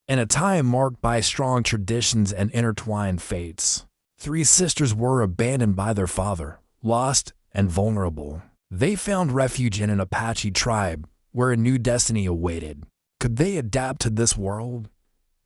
In a time marked by strong traditions and intertwined fates, three sisters were abandoned by their father, lost and vulnerable. They found refuge in an Apache tribe where a new destiny awaited. Could they adapt to this world?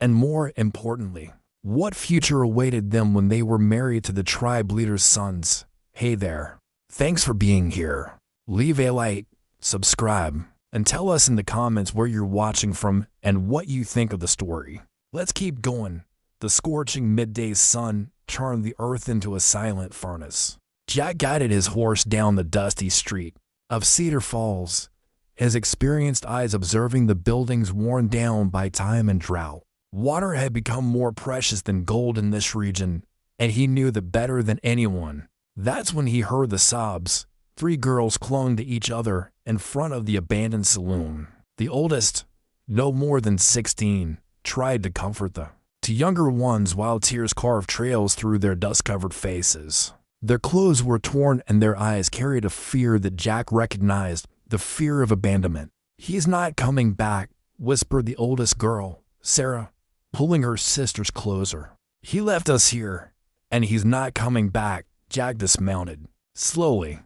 And more importantly, what future awaited them when they were married to the tribe leader's sons? Hey there. Thanks for being here. Leave a like, subscribe, and tell us in the comments where you're watching from and what you think of the story. Let's keep going. The scorching midday sun turned the earth into a silent furnace. Jack guided his horse down the dusty street of Cedar Falls, his experienced eyes observing the buildings worn down by time and drought. Water had become more precious than gold in this region, and he knew that better than anyone. That's when he heard the sobs. Three girls clung to each other in front of the abandoned saloon. The oldest, no more than 16, tried to comfort the two younger ones while tears carved trails through their dust-covered faces. Their clothes were torn and their eyes carried a fear that Jack recognized, the fear of abandonment. "He's not coming back," whispered the oldest girl, Sarah, pulling her sisters closer. "He left us here, and he's not coming back." Jack dismounted, slowly,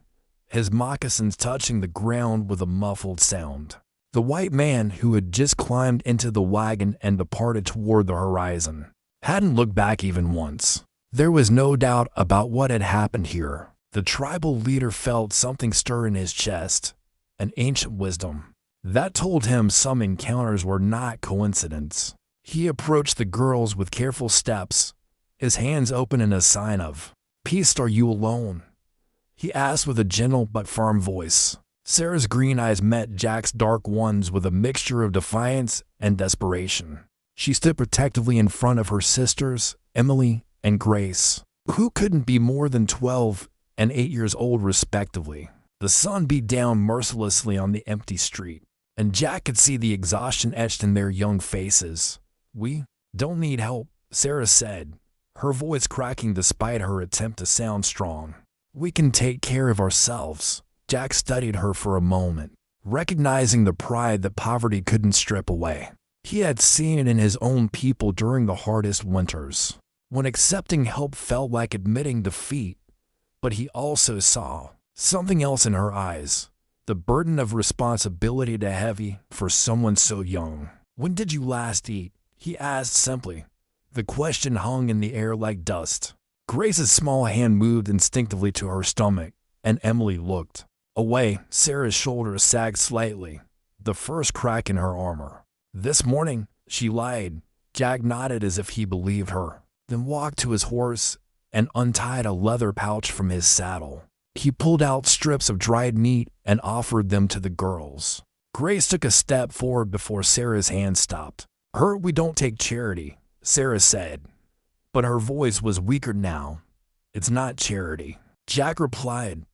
his moccasins touching the ground with a muffled sound. The white man, who had just climbed into the wagon and departed toward the horizon, hadn't looked back even once. There was no doubt about what had happened here. The tribal leader felt something stir in his chest, an ancient wisdom that told him some encounters were not coincidence. He approached the girls with careful steps, his hands open in a sign of peace. "Are you alone?" he asked with a gentle but firm voice. Sarah's green eyes met Jack's dark ones with a mixture of defiance and desperation. She stood protectively in front of her sisters, Emily and Grace, who couldn't be more than 12 and 8 years old respectively. The sun beat down mercilessly on the empty street, and Jack could see the exhaustion etched in their young faces. "We don't need help," Sarah said, her voice cracking despite her attempt to sound strong. "We can take care of ourselves." Jack studied her for a moment, recognizing the pride that poverty couldn't strip away. He had seen it in his own people during the hardest winters, when accepting help felt like admitting defeat. But he also saw something else in her eyes, the burden of responsibility too heavy for someone so young. "When did you last eat?" he asked simply. The question hung in the air like dust. Grace's small hand moved instinctively to her stomach, and Emily looked away. Sarah's shoulders sagged slightly, the first crack in her armor. "This morning," she lied. Jack nodded as if he believed her, then walked to his horse and untied a leather pouch from his saddle. He pulled out strips of dried meat and offered them to the girls. Grace took a step forward before Sarah's hand stopped. "We don't take charity," Sarah said, but her voice was weaker now. "It's not charity," Jack replied.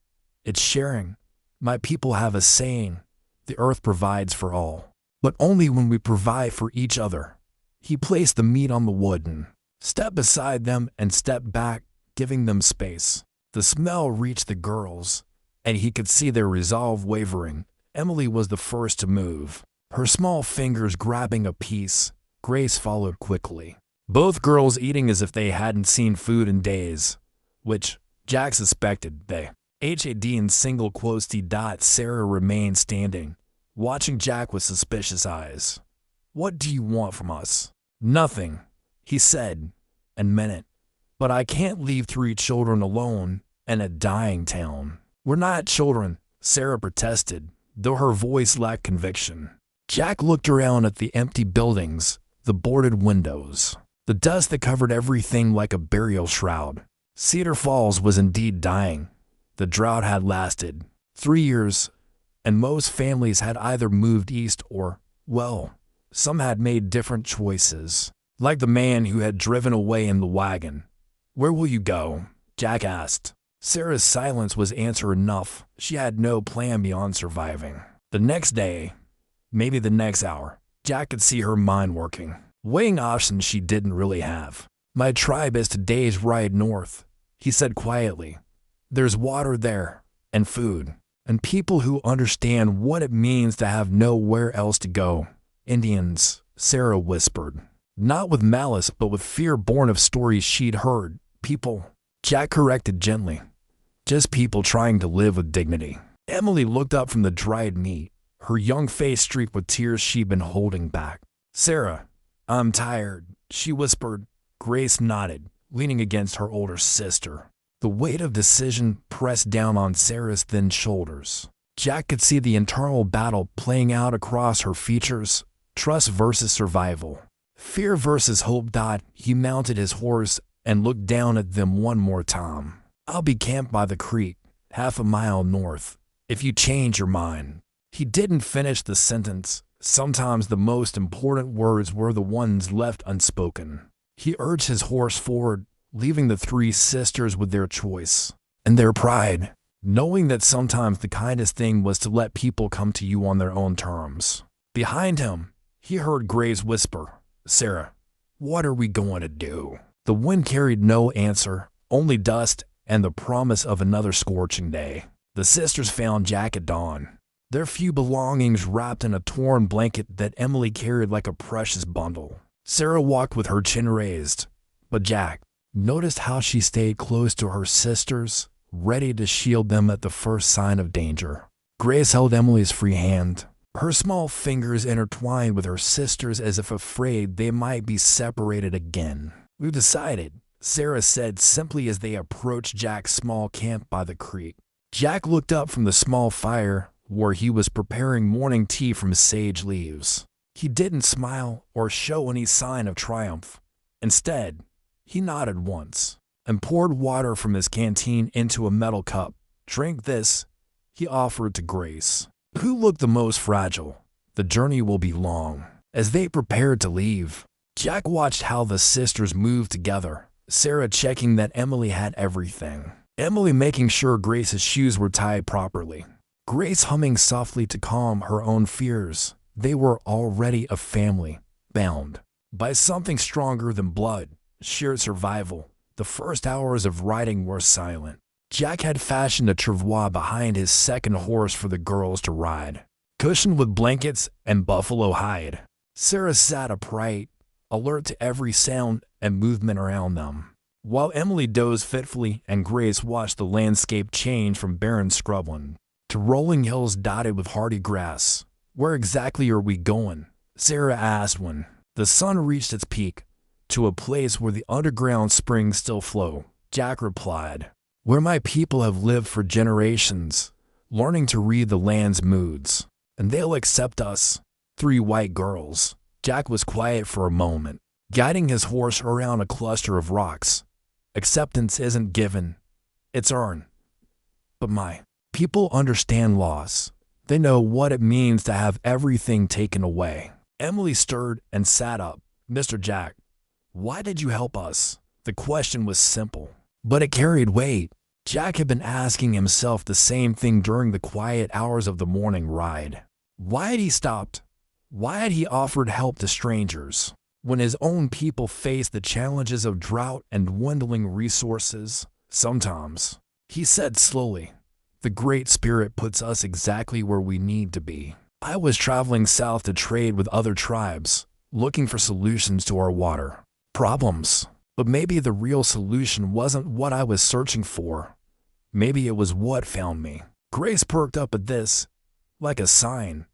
"It's sharing. My people have a saying, the earth provides for all, but only when we provide for each other." He placed the meat on the wood and stepped beside them and stepped back, giving them space. The smell reached the girls, and he could see their resolve wavering. Emily was the first to move, her small fingers grabbing a piece. Grace followed quickly, both girls eating as if they hadn't seen food in days, which Jack suspected they had in single quotes. Sarah remained standing, watching Jack with suspicious eyes. "What do you want from us?" "Nothing," he said, and meant it. "But I can't leave 3 children alone in a dying town." "We're not children," Sarah protested, though her voice lacked conviction. Jack looked around at the empty buildings, the boarded windows, the dust that covered everything like a burial shroud. Cedar Falls was indeed dying. The drought had lasted 3 years, and most families had either moved east or, well, some had made different choices, like the man who had driven away in the wagon. "Where will you go?" Jack asked. Sarah's silence was answer enough. She had no plan beyond surviving. The next day, maybe the next hour, Jack could see her mind working, weighing options she didn't really have. "My tribe is today's ride north," he said quietly. "There's water there, and food, and people who understand what it means to have nowhere else to go." "Indians," Sarah whispered. Not with malice, but with fear born of stories she'd heard. People, Jack corrected gently. Just people trying to live with dignity. Emily looked up from the dried meat, her young face streaked with tears she'd been holding back. Sarah, I'm tired, she whispered. Grace nodded, leaning against her older sister. The weight of decision pressed down on Sarah's thin shoulders. Jack could see the internal battle playing out across her features. Trust versus survival. Fear versus hope. He mounted his horse and looked down at them one more time. I'll be camped by the creek, half a mile north, if you change your mind. He didn't finish the sentence. Sometimes the most important words were the ones left unspoken. He urged his horse forward, leaving the three sisters with their choice and their pride, knowing that sometimes the kindest thing was to let people come to you on their own terms. Behind him, he heard Grace whisper, Sarah, what are we going to do? The wind carried no answer, only dust and the promise of another scorching day. The sisters found Jack at dawn, their few belongings wrapped in a torn blanket that Emily carried like a precious bundle. Sarah walked with her chin raised, but Jack noticed how she stayed close to her sisters, ready to shield them at the first sign of danger. Grace held Emily's free hand, her small fingers intertwined with her sister's as if afraid they might be separated again. We've decided, Sarah said simply as they approached Jack's small camp by the creek. Jack looked up from the small fire where he was preparing morning tea from sage leaves. He didn't smile or show any sign of triumph. Instead, he nodded once and poured water from his canteen into a metal cup. Drink this, he offered to Grace, who looked the most fragile. The journey will be long. As they prepared to leave, Jack watched how the sisters moved together, Sarah checking that Emily had everything, Emily making sure Grace's shoes were tied properly, Grace humming softly to calm her own fears. They were already a family, bound by something stronger than blood, shared survival. The first hours of riding were silent. Jack had fashioned a travois behind his second horse for the girls to ride, cushioned with blankets and buffalo hide. Sarah sat upright, alert to every sound and movement around them, while Emily dozed fitfully and Grace watched the landscape change from barren scrubland to rolling hills dotted with hardy grass. Where exactly are we going? Sarah asked when the sun reached its peak. To a place where the underground springs still flow. Jack replied, where my people have lived for generations, learning to read the land's moods, and they'll accept us. 3 white girls. Jack was quiet for a moment, guiding his horse around a cluster of rocks. Acceptance isn't given, it's earned. But my people understand loss. They know what it means to have everything taken away. Emily stirred and sat up. Mr. Jack, why did you help us? The question was simple, but it carried weight. Jack had been asking himself the same thing during the quiet hours of the morning ride. Why had he stopped? Why had he offered help to strangers? When his own people faced the challenges of drought and dwindling resources, sometimes, he said slowly, the Great Spirit puts us exactly where we need to be. I was traveling south to trade with other tribes, looking for solutions to our water problems. But maybe the real solution wasn't what I was searching for. Maybe it was what found me. Grace perked up at this, like a sign.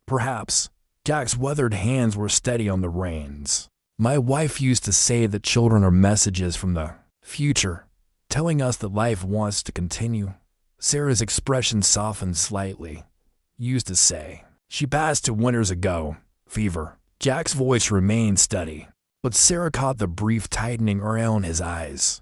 Perhaps. Jack's weathered hands were steady on the reins. My wife used to say that children are messages from the future, telling us that life wants to continue. Sarah's expression softened slightly. Used to say. She passed 2 winters ago. Fever. Jack's voice remained steady, but Sarah caught the brief tightening around his eyes.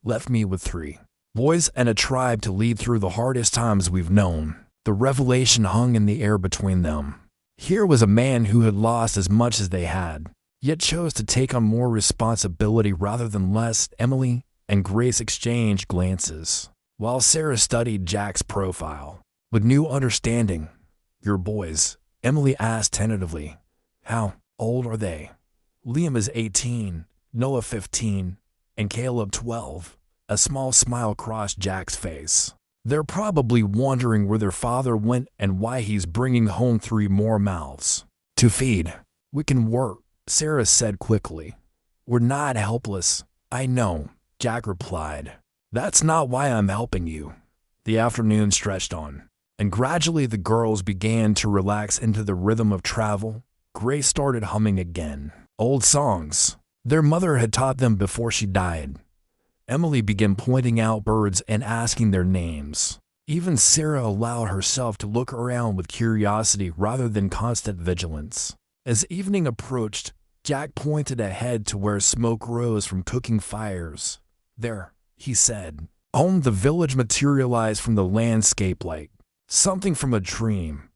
Left me with 3 boys and a tribe to lead through the hardest times we've known. The revelation hung in the air between them. Here was a man who had lost as much as they had, yet chose to take on more responsibility rather than less. Emily and Grace exchanged glances, while Sarah studied Jack's profile. With new understanding, your boys, Emily asked tentatively. How old are they? Liam is 18, Noah 15, and Caleb 12. A small smile crossed Jack's face. They're probably wondering where their father went and why he's bringing home 3 more mouths to feed. We can work, Sarah said quickly. "We're not helpless, I know," Jack replied. "That's not why I'm helping you." The afternoon stretched on, and gradually the girls began to relax into the rhythm of travel. Grace started humming again. Old songs their mother had taught them before she died. Emily began pointing out birds and asking their names. Even Sarah allowed herself to look around with curiosity rather than constant vigilance. As evening approached, Jack pointed ahead to where smoke rose from cooking fires. "There," he said. The village materialized from the landscape like something from a dream.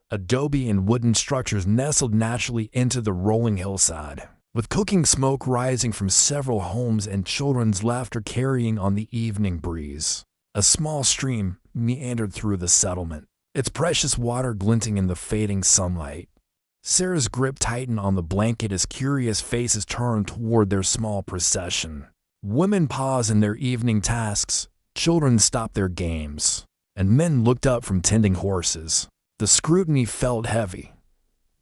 Adobe and wooden structures nestled naturally into the rolling hillside, with cooking smoke rising from several homes and children's laughter carrying on the evening breeze. A small stream meandered through the settlement, its precious water glinting in the fading sunlight. Sarah's grip tightened on the blanket as curious faces turned toward their small procession. Women paused in their evening tasks, children stopped their games, and men looked up from tending horses. The scrutiny felt heavy,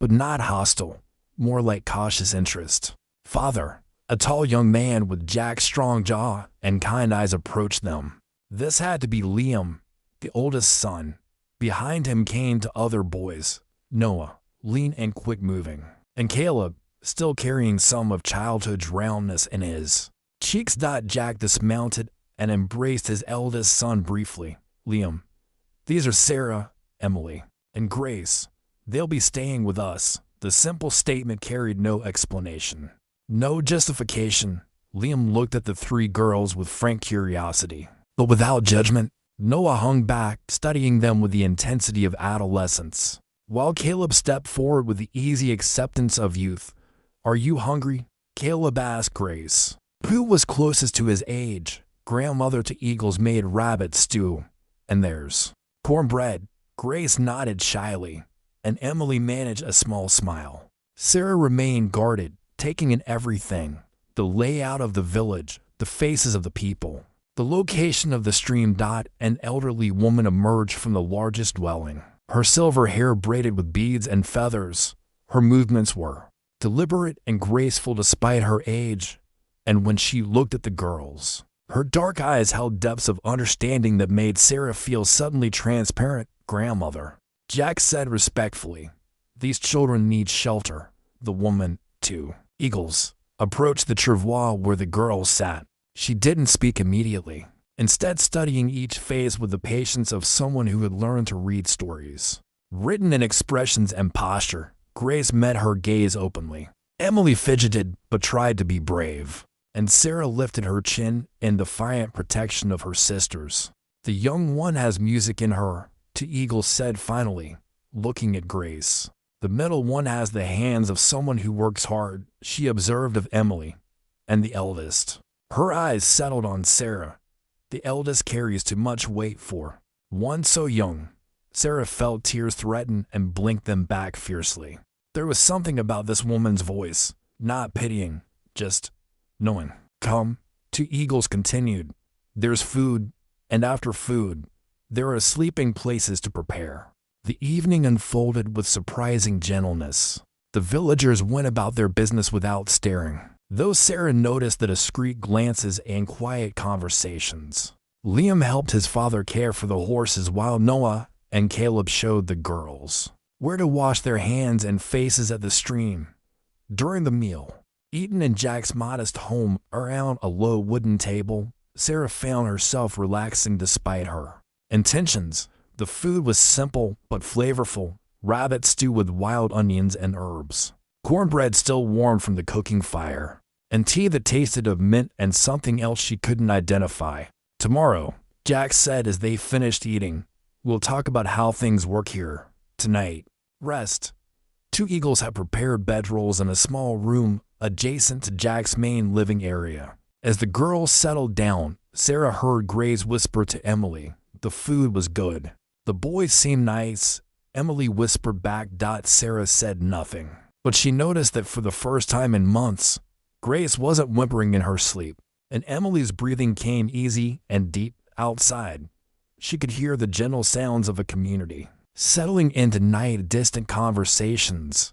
but not hostile, more like cautious interest. "Father," a tall young man with Jack's strong jaw and kind eyes approached them. This had to be Liam, the oldest son. Behind him came two other boys, Noah, lean and quick-moving, and Caleb, still carrying some of childhood's roundness in his cheeks. Jack dismounted and embraced his eldest son briefly. "Liam, these are Sarah, Emily, and Grace. They'll be staying with us." The simple statement carried no explanation, no justification. Liam looked at the three girls with frank curiosity, but without judgment. Noah hung back, studying them with the intensity of adolescence, while Caleb stepped forward with the easy acceptance of youth. "Are you hungry?" Caleb asked Grace, who was closest to his age. Grandmother to Eagles made rabbit stew, and there's cornbread. Grace nodded shyly, and Emily managed a small smile. Sarah remained guarded, taking in everything: the layout of the village, the faces of the people, the location of the stream. An elderly woman emerged from the largest dwelling, her silver hair braided with beads and feathers. Her movements were deliberate and graceful despite her age, and when she looked at the girls, her dark eyes held depths of understanding that made Sarah feel suddenly transparent. "Grandmother," Jack said respectfully, "these children need shelter." The woman, too, Eagles, approached the travois where the girls sat. She didn't speak immediately, instead studying each face with the patience of someone who had learned to read stories, written in expressions and posture. Grace met her gaze openly. Emily fidgeted but tried to be brave, and Sarah lifted her chin in defiant protection of her sisters. "The young one has music in her," to Eagles said finally, looking at Grace. "The middle one has the hands of someone who works hard," she observed of Emily, "and the eldest." Her eyes settled on Sarah. "The eldest carries too much weight for one so young." Sarah felt tears threaten and blinked them back fiercely. There was something about this woman's voice, not pitying, just knowing. "Come," to Eagles continued. "There's food, and after food, there are sleeping places to prepare." The evening unfolded with surprising gentleness. The villagers went about their business without staring, though Sarah noticed the discreet glances and quiet conversations. Liam helped his father care for the horses while Noah and Caleb showed the girls where to wash their hands and faces at the stream. During the meal, eaten in Jack's modest home around a low wooden table, Sarah found herself relaxing despite her intentions. The food was simple but flavorful: rabbit stew with wild onions and herbs, cornbread still warm from the cooking fire, and tea that tasted of mint and something else she couldn't identify. "Tomorrow," Jack said as they finished eating, "we'll talk about how things work here. Tonight, rest." Two Eagles had prepared bedrolls in a small room adjacent to Jack's main living area. As the girls settled down, Sarah heard Grace whisper to Emily, "The food was good." "The boys seem nice," Emily whispered back. Sarah said nothing, but she noticed that for the first time in months, Grace wasn't whimpering in her sleep, and Emily's breathing came easy and deep. Outside, she could hear the gentle sounds of a community settling into night. Distant conversations,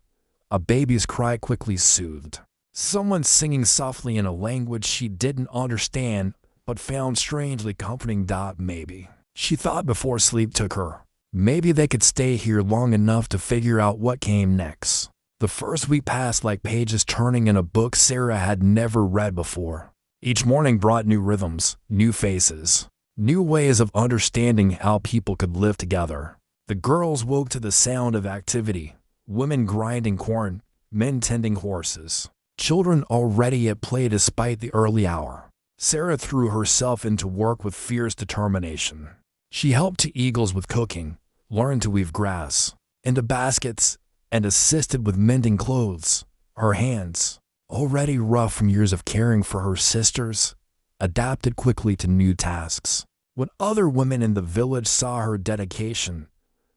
A baby's cry quickly soothed. Someone singing softly in a language she didn't understand but found strangely comforting. Maybe, she thought before sleep took her, maybe they could stay here long enough to figure out what came next. The first week passed like pages turning in a book Sarah had never read before. Each morning brought new rhythms, new faces, new ways of understanding how people could live together. The girls woke to the sound of activity, women grinding corn, men tending horses, children already at play despite the early hour. Sarah threw herself into work with fierce determination. She helped two eagles with cooking, learned to weave grass into baskets, and assisted with mending clothes. Her hands, already rough from years of caring for her sisters, adapted quickly to new tasks. When other women in the village saw her dedication,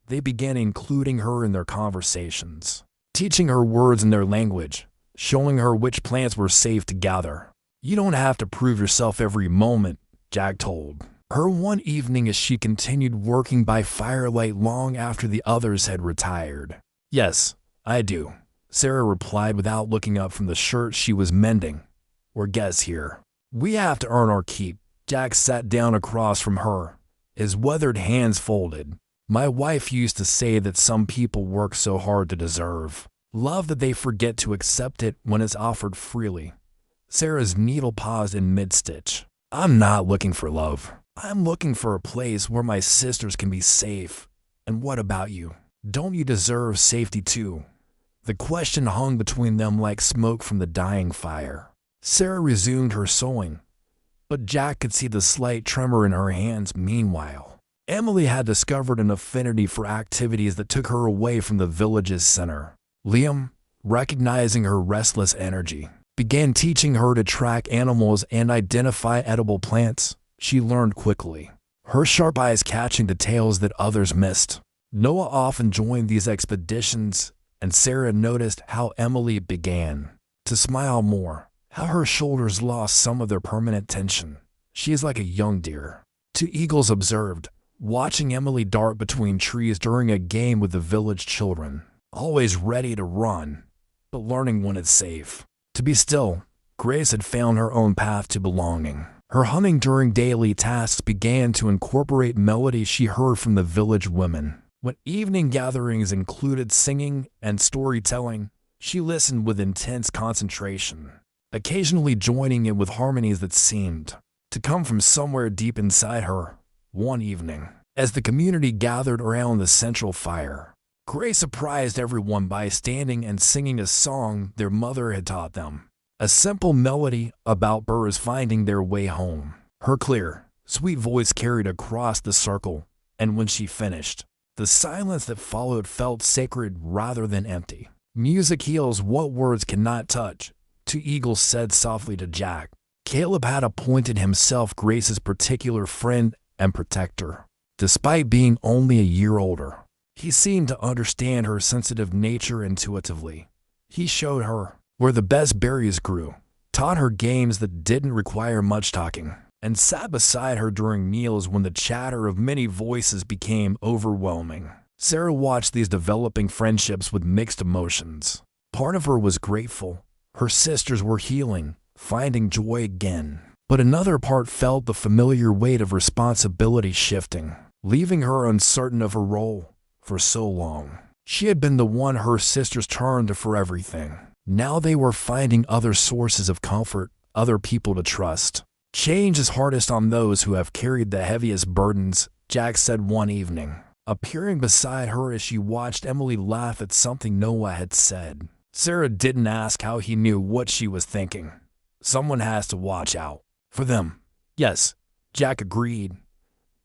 they began including her in their conversations, teaching her words in their language, showing her which plants were safe to gather. "You don't have to prove yourself every moment," Jack told her one evening as she continued working by firelight long after the others had retired. "Yes, I do," Sarah replied without looking up from the shirt she was mending. "We're guests here. We have to earn our keep." Jack sat down across from her, his weathered hands folded. "My wife used to say that some people work so hard to deserve love that they forget to accept it when it's offered freely." Sarah's needle paused in mid-stitch. "I'm not looking for love. I'm looking for a place where my sisters can be safe. And what about you? Don't you deserve safety too?" The question hung between them like smoke from the dying fire. Sarah resumed her sewing, but Jack could see the slight tremor in her hands meanwhile. Emily had discovered an affinity for activities that took her away from the village's center. Liam, recognizing her restless energy, began teaching her to track animals and identify edible plants. She learned quickly, her sharp eyes catching details that others missed. Noah often joined these expeditions, and Sarah noticed how Emily began to smile more, how her shoulders lost some of their permanent tension. "She is like a young deer," two eagles observed, watching Emily dart between trees during a game with the village children, always ready to run, but learning when it's safe to be still. Grace had found her own path to belonging. Her humming during daily tasks began to incorporate melodies she heard from the village women. When evening gatherings included singing and storytelling, she listened with intense concentration, occasionally joining in with harmonies that seemed to come from somewhere deep inside her. One evening, as the community gathered around the central fire, Grace surprised everyone by standing and singing a song their mother had taught them. A simple melody about birds finding their way home. Her clear, sweet voice carried across the circle, and when she finished, the silence that followed felt sacred rather than empty. "Music heals what words cannot touch," two eagles said softly to Jack. Caleb had appointed himself Grace's particular friend and protector. Despite being only a year older, he seemed to understand her sensitive nature intuitively. He showed her where the best berries grew, taught her games that didn't require much talking, and sat beside her during meals when the chatter of many voices became overwhelming. Sarah watched these developing friendships with mixed emotions. Part of her was grateful. Her sisters were healing, finding joy again. But another part felt the familiar weight of responsibility shifting, leaving her uncertain of her role. For so long, she had been the one her sisters turned to for everything. Now they were finding other sources of comfort, other people to trust. "Change is hardest on those who have carried the heaviest burdens," Jack said one evening, appearing beside her as she watched Emily laugh at something Noah had said. Sarah didn't ask how he knew what she was thinking. "Someone has to watch out for them." "Yes," Jack agreed,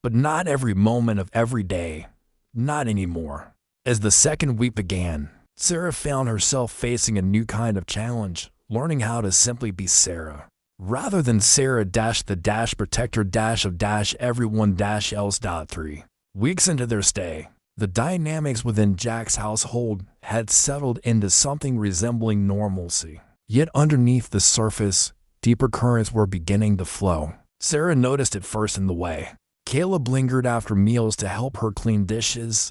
"but not every moment of every day. Not anymore." As the second week began, Sarah found herself facing a new kind of challenge, learning how to simply be Sarah. Rather than Sarah the protector of everyone else. 3 weeks into their stay, the dynamics within Jack's household had settled into something resembling normalcy. Yet underneath the surface, deeper currents were beginning to flow. Sarah noticed it first in the way Caleb lingered after meals to help her clean dishes,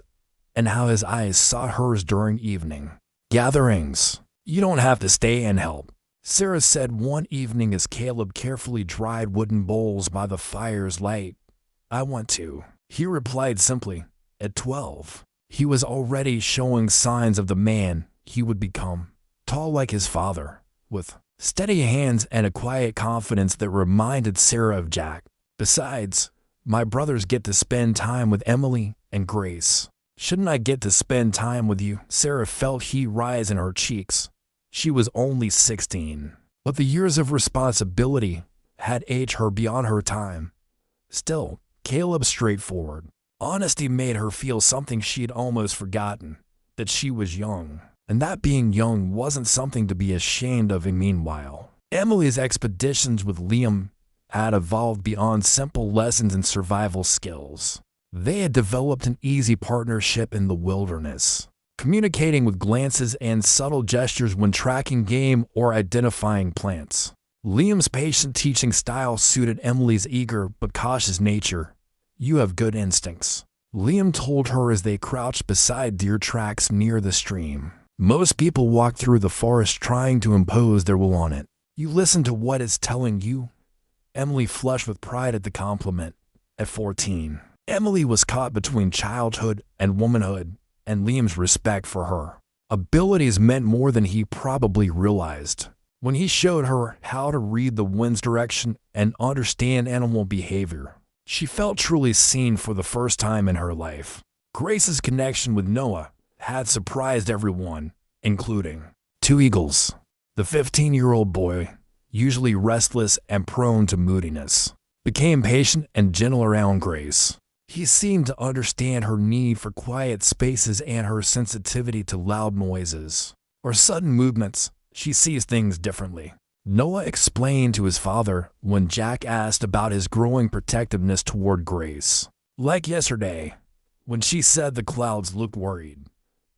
and how his eyes sought hers during evening gatherings. You don't have to stay and help, Sarah said one evening as Caleb carefully dried wooden bowls by the fire's light. I want to, he replied simply. At 12, he was already showing signs of the man he would become, tall like his father, with steady hands and a quiet confidence that reminded Sarah of Jack. Besides, my brothers get to spend time with Emily and Grace. Shouldn't I get to spend time with you? Sarah felt heat rise in her cheeks. She was only 16, but the years of responsibility had aged her beyond her time. Still, Caleb's straightforward honesty made her feel something she'd almost forgotten, that she was young, and that being young wasn't something to be ashamed of. And meanwhile, Emily's expeditions with Liam had evolved beyond simple lessons in survival skills. They had developed an easy partnership in the wilderness, communicating with glances and subtle gestures when tracking game or identifying plants. Liam's patient teaching style suited Emily's eager but cautious nature. You have good instincts, Liam told her as they crouched beside deer tracks near the stream. Most people walk through the forest trying to impose their will on it. You listen to what it's telling you. Emily flushed with pride at the compliment. At 14, Emily was caught between childhood and womanhood, and Liam's respect for her abilities meant more than he probably realized. When he showed her how to read the wind's direction and understand animal behavior, she felt truly seen for the first time in her life. Grace's connection with Noah had surprised everyone, including two eagles. The 15-year-old boy, usually restless and prone to moodiness, became patient and gentle around Grace. He seemed to understand her need for quiet spaces and her sensitivity to loud noises or sudden movements. She sees things differently, Noah explained to his father when Jack asked about his growing protectiveness toward Grace. Like yesterday, when she said the clouds looked worried,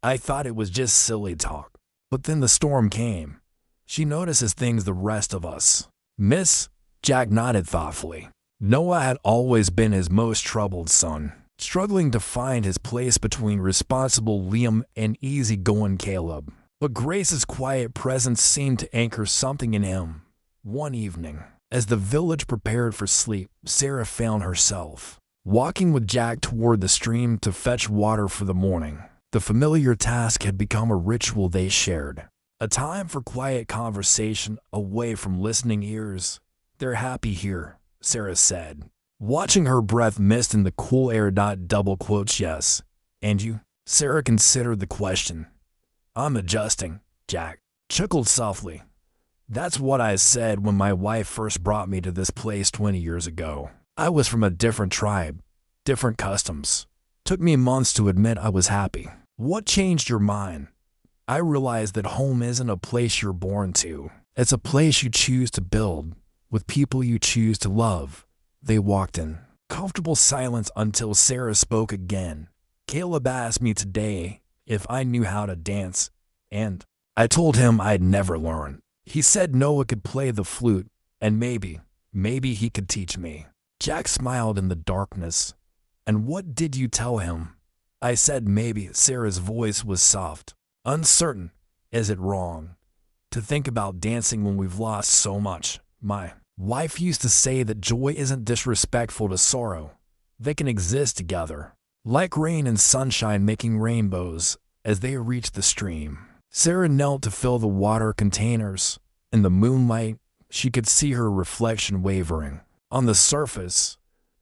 I thought it was just silly talk. But then the storm came. She notices things the rest of us miss. Jack nodded thoughtfully. Noah had always been his most troubled son, struggling to find his place between responsible Liam and easygoing Caleb. But Grace's quiet presence seemed to anchor something in him. One evening, as the village prepared for sleep, Sarah found herself walking with Jack toward the stream to fetch water for the morning. The familiar task had become a ritual they shared, a time for quiet conversation away from listening ears. They're happy here, Sarah said, watching her breath mist in the cool air. Double quotes, yes. And you? Sarah considered the question. I'm adjusting, Jack chuckled softly. That's what I said when my wife first brought me to this place 20 years ago. I was from a different tribe, different customs. Took me months to admit I was happy. What changed your mind? I realized that home isn't a place you're born to. It's a place you choose to build, with people you choose to love. They walked in comfortable silence until Sarah spoke again. Caleb asked me today if I knew how to dance, and I told him I'd never learn. He said Noah could play the flute, and maybe he could teach me. Jack smiled in the darkness. And what did you tell him? I said maybe. Sarah's voice was soft, uncertain. Is it wrong to think about dancing when we've lost so much? My wife used to say that joy isn't disrespectful to sorrow. They can exist together, like rain and sunshine making rainbows. As they reached the stream, Sarah knelt to fill the water containers. In the moonlight, she could see her reflection wavering. On the surface,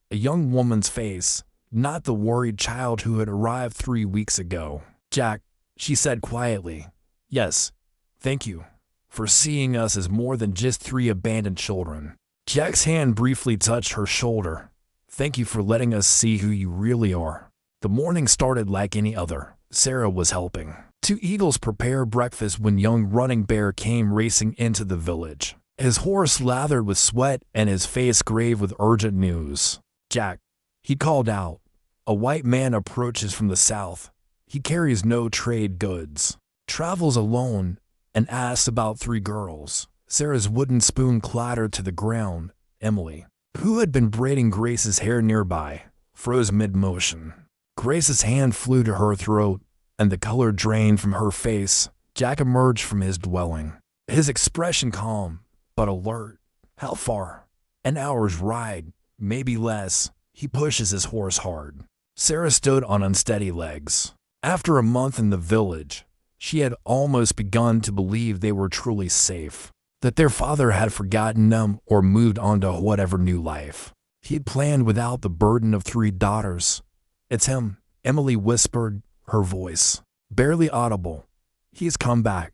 a young woman's face, not the worried child who had arrived 3 weeks ago. Jack, she said quietly, yes, thank you for seeing us as more than just 3 abandoned children. Jack's hand briefly touched her shoulder. Thank you for letting us see who you really are. The morning started like any other. Sarah was helping 2 eagles prepare breakfast when young Running Bear came racing into the village. His horse lathered with sweat and his face grave with urgent news. Jack, he called out. A white man approaches from the south. He carries no trade goods, travels alone, and asks about 3 girls. Sarah's wooden spoon clattered to the ground. Emily, who had been braiding Grace's hair nearby, froze mid-motion. Grace's hand flew to her throat, and the color drained from her face. Jack emerged from his dwelling, his expression calm but alert. How far? An hour's ride, maybe less. He pushes his horse hard. Sarah stood on unsteady legs. After a month in the village, she had almost begun to believe they were truly safe, that their father had forgotten them or moved on to whatever new life he had planned without the burden of 3 daughters. "It's him," Emily whispered, her voice barely audible. "He's come back."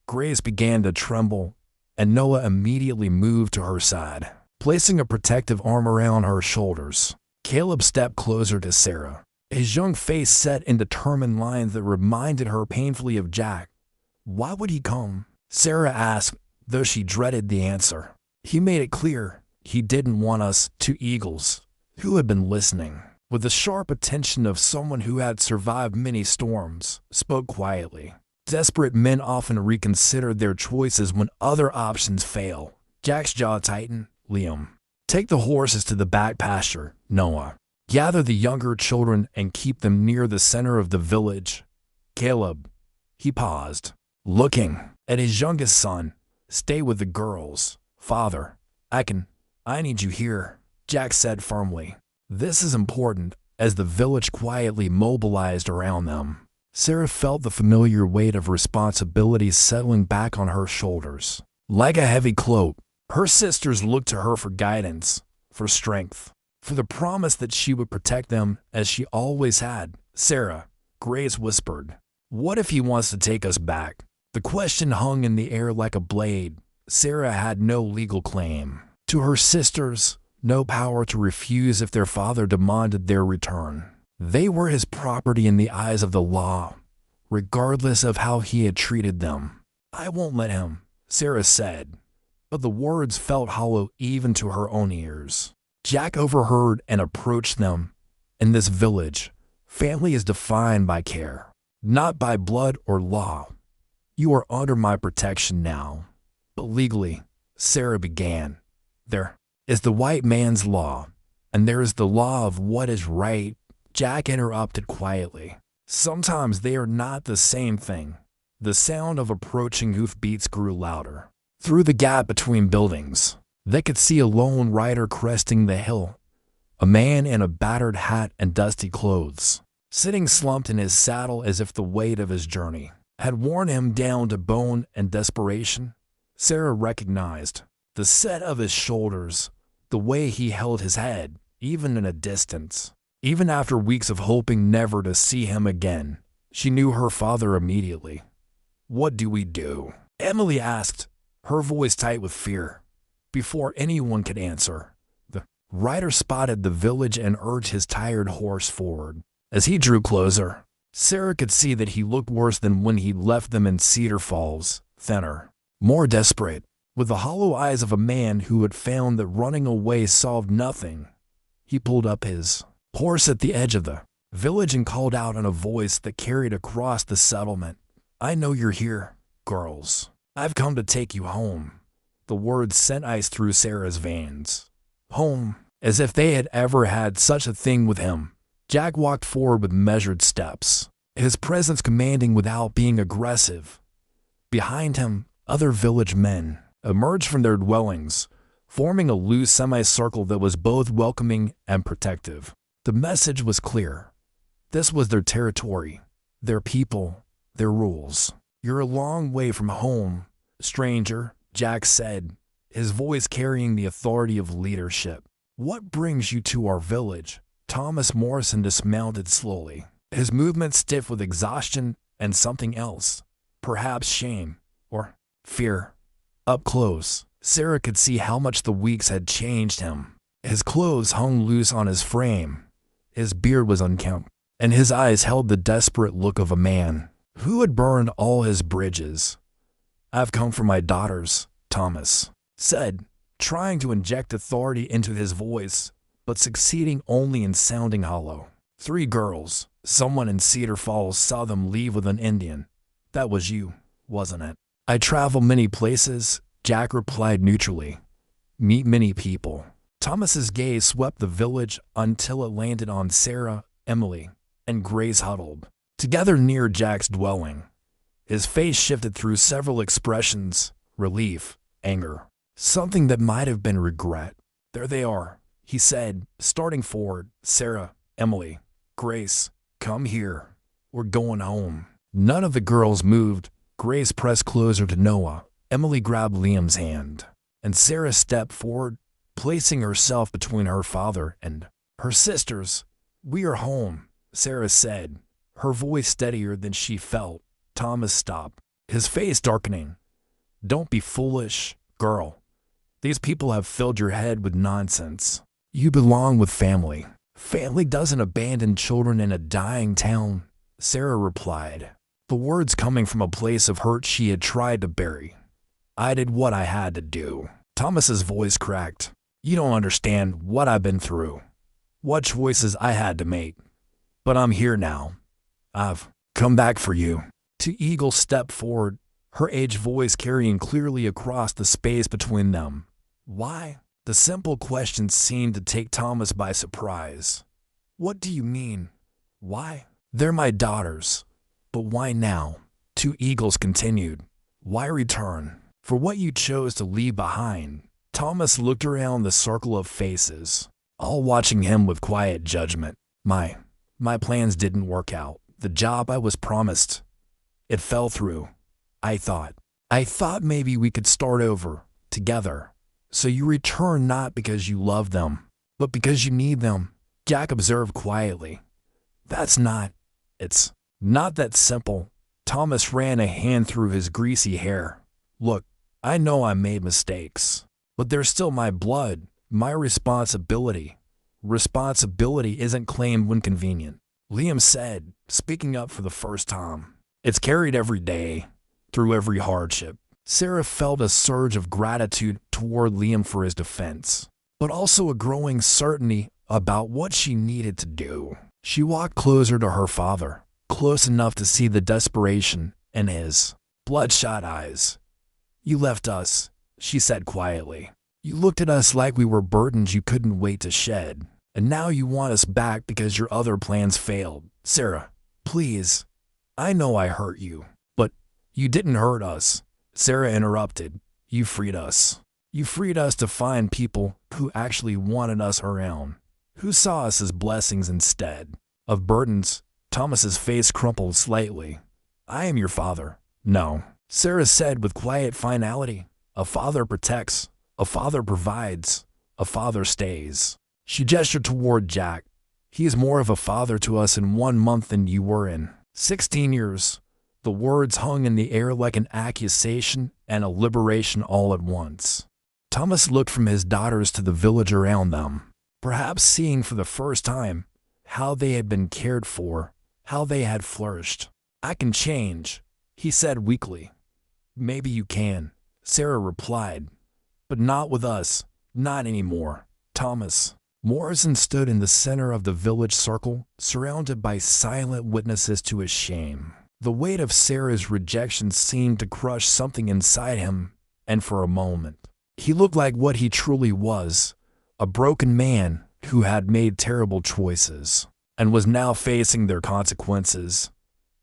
Grace began to tremble, and Noah immediately moved to her side, placing a protective arm around her shoulders. Caleb stepped closer to Sarah, his young face set in determined lines that reminded her painfully of Jack. "Why would he come?" Sarah asked, though she dreaded the answer. "He made it clear he didn't want us." 2 eagles, who had been listening with the sharp attention of someone who had survived many storms, spoke quietly. Desperate men often reconsider their choices when other options fail. Jack's jaw tightened. "Liam, take the horses to the back pasture. Noah, gather the younger children and keep them near the center of the village. Caleb," he paused, looking at his youngest son, "stay with the girls. Father, I need you here," Jack said firmly. This is important. As the village quietly mobilized around them, Sarah felt the familiar weight of responsibility settling back on her shoulders. Like a heavy cloak, her sisters looked to her for guidance, for strength, for the promise that she would protect them as she always had. "Sarah," Grace whispered, "what if he wants to take us back?" The question hung in the air like a blade. Sarah had no legal claim to her sisters, no power to refuse if their father demanded their return. They were his property in the eyes of the law, regardless of how he had treated them. "I won't let him," Sarah said, but the words felt hollow even to her own ears. Jack overheard and approached them. "In this village, family is defined by care, not by blood or law. You are under my protection now." "But legally," Sarah began, "there is the white man's law, and there is the law of what is right." Jack interrupted quietly. "Sometimes they are not the same thing." The sound of approaching hoofbeats grew louder. Through the gap between buildings, they could see a lone rider cresting the hill, a man in a battered hat and dusty clothes, sitting slumped in his saddle as if the weight of his journey had worn him down to bone and desperation. Sarah recognized the set of his shoulders, the way he held his head, even in a distance. Even after weeks of hoping never to see him again, she knew her father immediately. "What do we do?" Emily asked, her voice tight with fear. Before anyone could answer, the rider spotted the village and urged his tired horse forward. As he drew closer, Sarah could see that he looked worse than when he left them in Cedar Falls, thinner, more desperate, with the hollow eyes of a man who had found that running away solved nothing. He pulled up his horse at the edge of the village and called out in a voice that carried across the settlement, "I know you're here, girls. I've come to take you home." The words sent ice through Sarah's veins. Home, as if they had ever had such a thing with him. Jack walked forward with measured steps, his presence commanding without being aggressive. Behind him, other village men emerged from their dwellings, forming a loose semicircle that was both welcoming and protective. The message was clear. This was their territory, their people, their rules. "You're a long way from home, stranger," Jack said, his voice carrying the authority of leadership. "What brings you to our village?" Thomas Morrison dismounted slowly, his movements stiff with exhaustion and something else, perhaps shame or fear. Up close, Sarah could see how much the weeks had changed him. His clothes hung loose on his frame, his beard was unkempt, and his eyes held the desperate look of a man who had burned all his bridges. "I've come for my daughters," Thomas said, trying to inject authority into his voice, but succeeding only in sounding hollow. 3 girls. Someone in Cedar Falls saw them leave with an Indian. That was you, wasn't it? "I travel many places," Jack replied neutrally. "Meet many people." Thomas's gaze swept the village until it landed on Sarah, Emily, and Grace huddled together near Jack's dwelling. His face shifted through several expressions: relief, anger, something that might have been regret. "There they are," he said, starting forward. "Sarah, Emily, Grace, come here. We're going home." None of the girls moved. Grace pressed closer to Noah. Emily grabbed Liam's hand, and Sarah stepped forward, placing herself between her father and her sisters. "We are home," Sarah said, her voice steadier than she felt. Thomas stopped, his face darkening. "Don't be foolish, girl. These people have filled your head with nonsense. You belong with family. Family doesn't abandon children in a dying town," Sarah replied, the words coming from a place of hurt she had tried to bury. "I did what I had to do." Thomas's voice cracked. "You don't understand what I've been through, what choices I had to make. But I'm here now. I've come back for you." Two Eagles stepped forward, her aged voice carrying clearly across the space between them. "Why?" The simple question seemed to take Thomas by surprise. "What do you mean? Why?" "They're my daughters. But why now?" Two Eagles continued. "Why return for what you chose to leave behind?" Thomas looked around the circle of faces, all watching him with quiet judgment. My plans didn't work out. The job I was promised, it fell through. I thought maybe we could start over, together. So you return not because you love them, but because you need them," Jack observed quietly. It's not that simple." Thomas ran a hand through his greasy hair. "Look, I know I made mistakes, but they're still my blood, my responsibility. Responsibility isn't claimed when convenient," Liam said, speaking up for the first time. "It's carried every day, through every hardship." Sarah felt a surge of gratitude toward Liam for his defense, but also a growing certainty about what she needed to do. She walked closer to her father, close enough to see the desperation in his bloodshot eyes. "You left us," she said quietly. "You looked at us like we were burdens you couldn't wait to shed. And now you want us back because your other plans failed. Sarah, please. I know I hurt you, but you didn't hurt us." Sarah interrupted. "You freed us. You freed us to find people who actually wanted us around, who saw us as blessings instead of burdens." Thomas's face crumpled slightly. "I am your father." "No," Sarah said with quiet finality. "A father protects, a father provides, a father stays." She gestured toward Jack. "He is more of a father to us in 1 month than you were in 16 years. The words hung in the air like an accusation and a liberation all at once. Thomas looked from his daughters to the village around them, perhaps seeing for the first time how they had been cared for, how they had flourished. "I can change," he said weakly. "Maybe you can," Sarah replied, "but not with us, not anymore." Thomas Morrison stood in the center of the village circle, surrounded by silent witnesses to his shame. The weight of Sarah's rejection seemed to crush something inside him, and for a moment, he looked like what he truly was, a broken man who had made terrible choices and was now facing their consequences.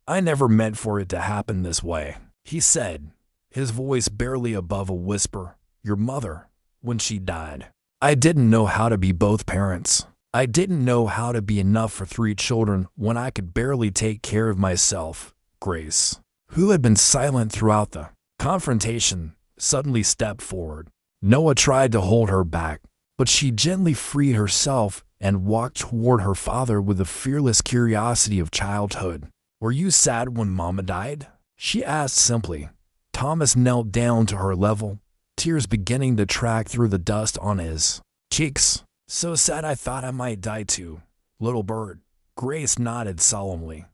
"I never meant for it to happen this way," he said, his voice barely above a whisper. "Your mother, when she died, I didn't know how to be both parents. I didn't know how to be enough for 3 children when I could barely take care of myself." Grace, who had been silent throughout the confrontation, suddenly stepped forward. Noah tried to hold her back, but she gently freed herself and walked toward her father with the fearless curiosity of childhood. "Were you sad when Mama died?" she asked simply. Thomas knelt down to her level, tears beginning to track through the dust on his cheeks. "So sad I thought I might die too, little bird." Grace nodded solemnly.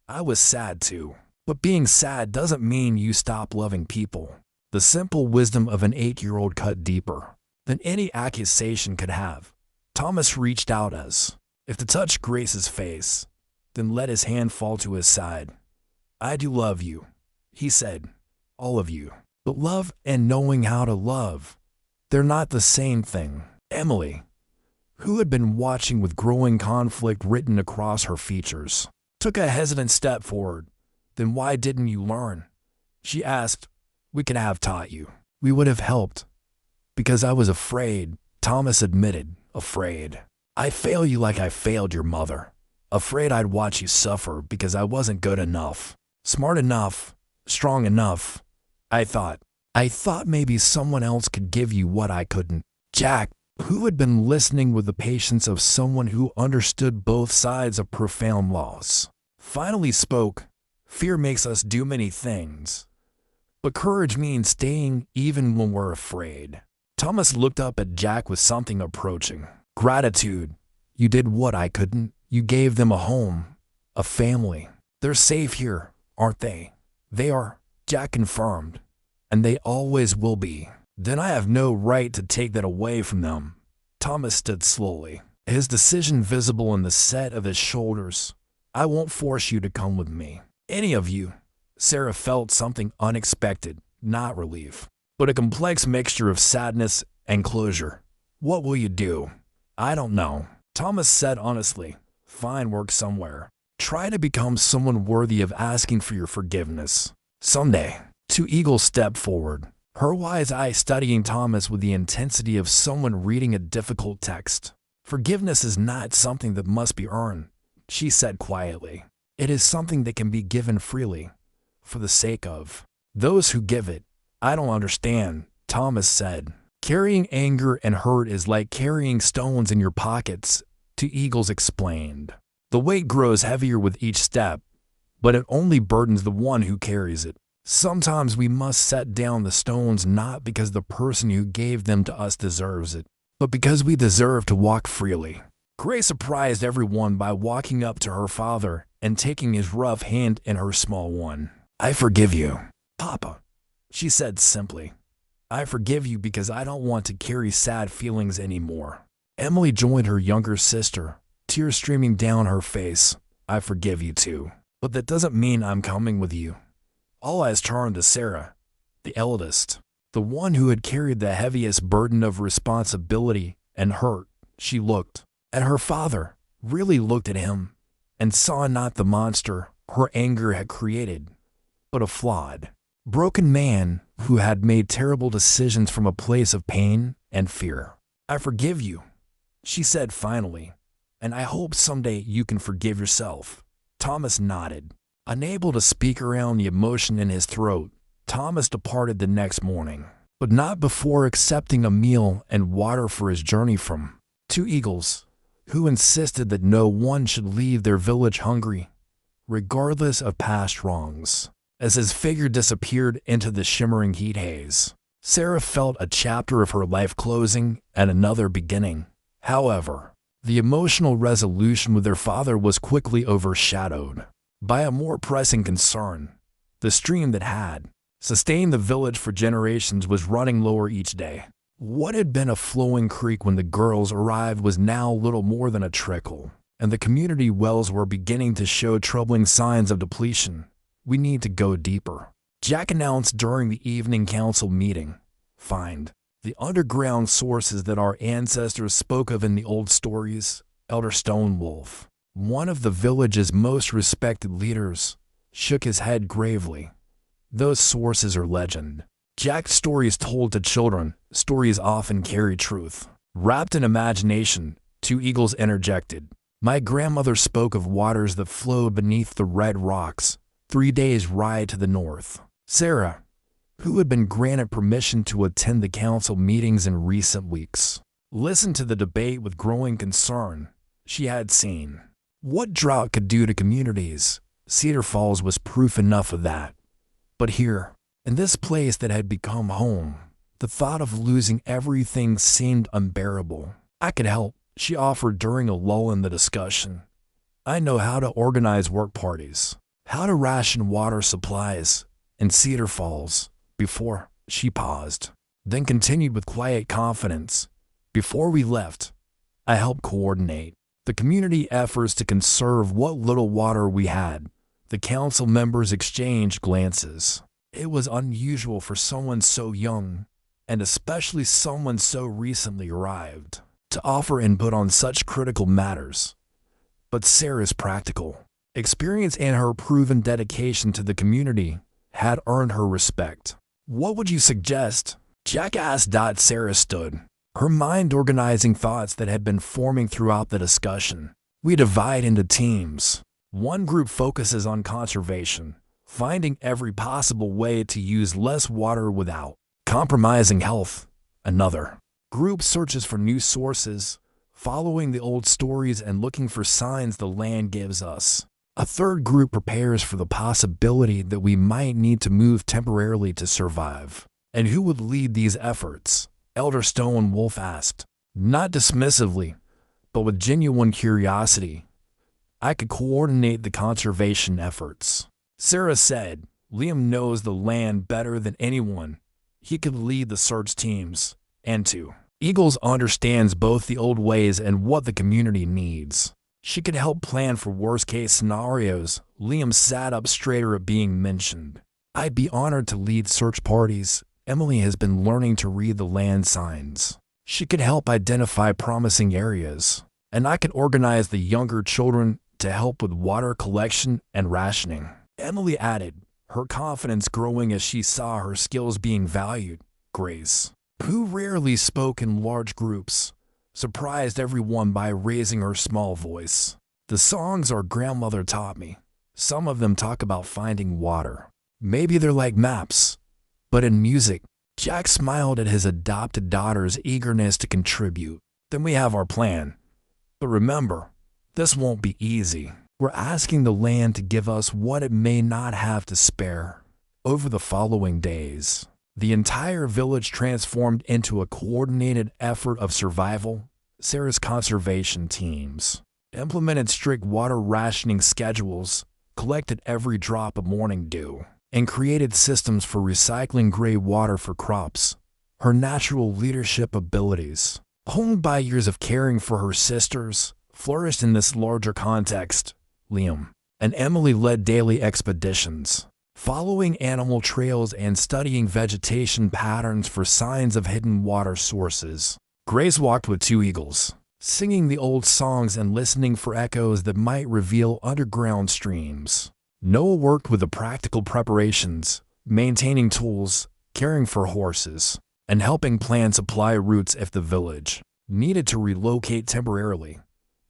"I was sad too. But being sad doesn't mean you stop loving people." The simple wisdom of an 8-year-old cut deeper than any accusation could have. Thomas reached out as if to touch Grace's face, then let his hand fall to his side. "I do love you," he said, "all of you. But love and knowing how to love, they're not the same thing." Emily, who had been watching with growing conflict written across her features, took a hesitant step forward. "Then why didn't you learn?" She asked. We could have taught you. We would have helped. Because I was afraid, Thomas admitted, afraid. I fail you like I failed your mother. Afraid I'd watch you suffer because I wasn't good enough, smart enough, strong enough. I thought maybe someone else could give you what I couldn't. Jack, who had been listening with the patience of someone who understood both sides of profound loss, finally spoke. Fear makes us do many things, but courage means staying even when we're afraid. Thomas looked up at Jack with something approaching. Gratitude. You did what I couldn't. You gave them a home, a family. They're safe here, aren't they? They are, Jack confirmed, and they always will be. Then I have no right to take that away from them. Thomas stood slowly, his decision visible in the set of his shoulders. I won't force you to come with me. Any of you. Sarah felt something unexpected, not relief, but a complex mixture of sadness and closure. What will you do? I don't know. Thomas said honestly. Find work somewhere. Try to become someone worthy of asking for your forgiveness. Someday. Two Eagles stepped forward, her wise eye studying Thomas with the intensity of someone reading a difficult text. Forgiveness is not something that must be earned, she said quietly. It is something that can be given freely, for the sake of those who give it. I don't understand, Thomas said. Carrying anger and hurt is like carrying stones in your pockets, Two Eagles explained. The weight grows heavier with each step, but it only burdens the one who carries it. Sometimes we must set down the stones not because the person who gave them to us deserves it, but because we deserve to walk freely. Grace surprised everyone by walking up to her father and taking his rough hand in her small one. I forgive you, Papa, she said simply. I forgive you because I don't want to carry sad feelings anymore. Emily joined her younger sister, tears streaming down her face. I forgive you too, but that doesn't mean I'm coming with you. All eyes turned to Sarah, the eldest, the one who had carried the heaviest burden of responsibility and hurt. She looked at her father, really looked at him, and saw not the monster her anger had created, but a flawed, broken man who had made terrible decisions from a place of pain and fear. I forgive you, she said finally, and I hope someday you can forgive yourself. Thomas nodded. Unable to speak around the emotion in his throat, Thomas departed the next morning, but not before accepting a meal and water for his journey from Two Eagles, who insisted that no one should leave their village hungry, regardless of past wrongs. As his figure disappeared into the shimmering heat haze, Sarah felt a chapter of her life closing and another beginning. However, the emotional resolution with their father was quickly overshadowed by a more pressing concern. The stream that had sustained the village for generations was running lower each day. What had been a flowing creek when the girls arrived was now little more than a trickle, and the community wells were beginning to show troubling signs of depletion. We need to go deeper, Jack announced during the evening council meeting. Find the underground sources that our ancestors spoke of in the old stories. Elder Stonewolf, one of the village's most respected leaders, shook his head gravely. Those sources are legend. Jack's stories told to children, stories often carry truth. Wrapped in imagination, Two Eagles interjected. My grandmother spoke of waters that flowed beneath the red rocks, 3 days' ride to the north. Sarah, who had been granted permission to attend the council meetings in recent weeks, listened to the debate with growing concern. She had seen what drought could do to communities. Cedar Falls was proof enough of that. But here, in this place that had become home, the thought of losing everything seemed unbearable. I could help, she offered during a lull in the discussion. I know how to organize work parties, how to ration water supplies in Cedar Falls. Before, she paused, then continued with quiet confidence. Before we left, I helped coordinate the community efforts to conserve what little water we had. The council members exchanged glances. It was unusual for someone so young, and especially someone so recently arrived, to offer input on such critical matters. But Sarah's practical experience and her proven dedication to the community had earned her respect. "What would you suggest?" Jack asked. Sarah stood, her mind organizing thoughts that had been forming throughout the discussion. "We divide into teams. One group focuses on conservation, finding every possible way to use less water without compromising health. Another group searches for new sources, following the old stories and looking for signs the land gives us. A third group prepares for the possibility that we might need to move temporarily to survive." "And who would lead these efforts?" Elder Stone Wolf asked, not dismissively, but with genuine curiosity. "I could coordinate the conservation efforts," Sarah said. "Liam knows the land better than anyone. He could lead the search teams. And too, Eagles understands both the old ways and what the community needs. She could help plan for worst-case scenarios." Liam sat up straighter at being mentioned. "I'd be honored to lead search parties. Emily has been learning to read the land signs. She could help identify promising areas. And I could organize the younger children to help with water collection and rationing," Emily added, her confidence growing as she saw her skills being valued. Grace, who rarely spoke in large groups, surprised everyone by raising her small voice. "The songs our grandmother taught me. Some of them talk about finding water. Maybe they're like maps, but in music." Jack smiled at his adopted daughter's eagerness to contribute. "Then we have our plan. But remember, this won't be easy. We're asking the land to give us what it may not have to spare." Over the following days, the entire village transformed into a coordinated effort of survival. Sarah's conservation teams implemented strict water rationing schedules, collected every drop of morning dew, and created systems for recycling gray water for crops. Her natural leadership abilities, honed by years of caring for her sisters, flourished in this larger context. Liam and Emily led daily expeditions, following animal trails and studying vegetation patterns for signs of hidden water sources. Grace walked with two eagles, singing the old songs and listening for echoes that might reveal underground streams. Noah worked with the practical preparations, maintaining tools, caring for horses, and helping plan supply routes if the village needed to relocate temporarily.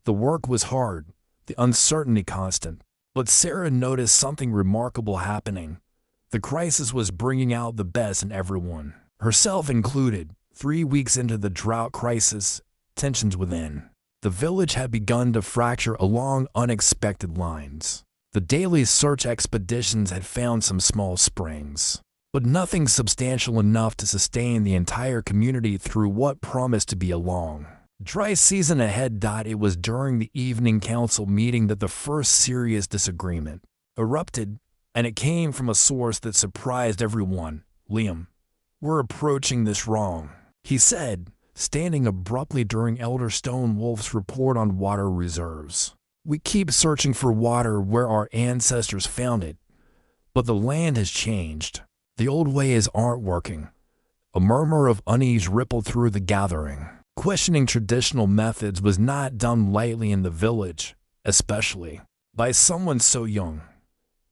The work was hard, the uncertainty constant, but Sarah noticed something remarkable happening. The crisis was bringing out the best in everyone, herself included. 3 weeks into the drought crisis, tensions within the village had begun to fracture along unexpected lines. The daily search expeditions had found some small springs, but nothing substantial enough to sustain the entire community through what promised to be a long, dry season ahead. It was during the evening council meeting that the first serious disagreement erupted, and it came from a source that surprised everyone. "Liam, we're approaching this wrong," he said, standing abruptly during Elder Stone Wolf's report on water reserves. "We keep searching for water where our ancestors found it, but the land has changed. The old ways aren't working." A murmur of unease rippled through the gathering. Questioning traditional methods was not done lightly in the village, especially by someone so young.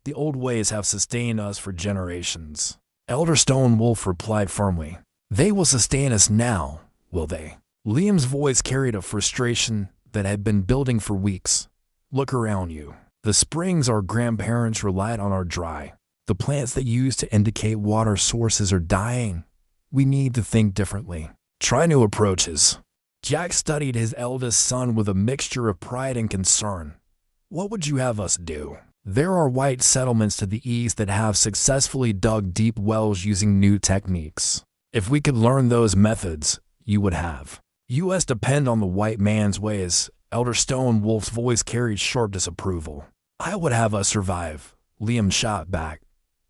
"The old ways have sustained us for generations," Elder Stone Wolf replied firmly. "They will sustain us now, will they?" Liam's voice carried a frustration that had been building for weeks. "Look around you. The springs our grandparents relied on are dry. The plants that used to indicate water sources are dying. We need to think differently. Try new approaches." Jack studied his eldest son with a mixture of pride and concern. "What would you have us do?" "There are white settlements to the east that have successfully dug deep wells using new techniques. If we could learn those methods, you would have us depend on the white man's ways." Elder Stone Wolf's voice carried sharp disapproval. "I would have us survive," Liam shot back.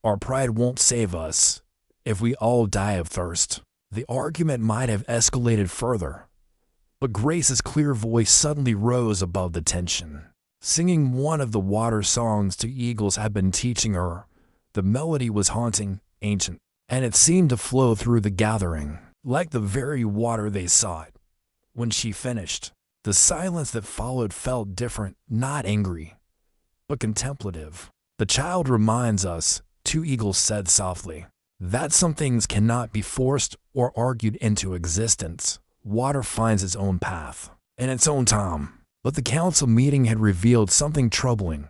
"Our pride won't save us if we all die of thirst." The argument might have escalated further, but Grace's clear voice suddenly rose above the tension, singing one of the water songs two eagles had been teaching her. The melody was haunting, ancient, and it seemed to flow through the gathering, like the very water they sought. When she finished, the silence that followed felt different, not angry, but contemplative. "The child reminds us Two Eagles said softly. That some things cannot be forced or argued into existence. Water finds its own path, in its own time. But the council meeting had revealed something troubling.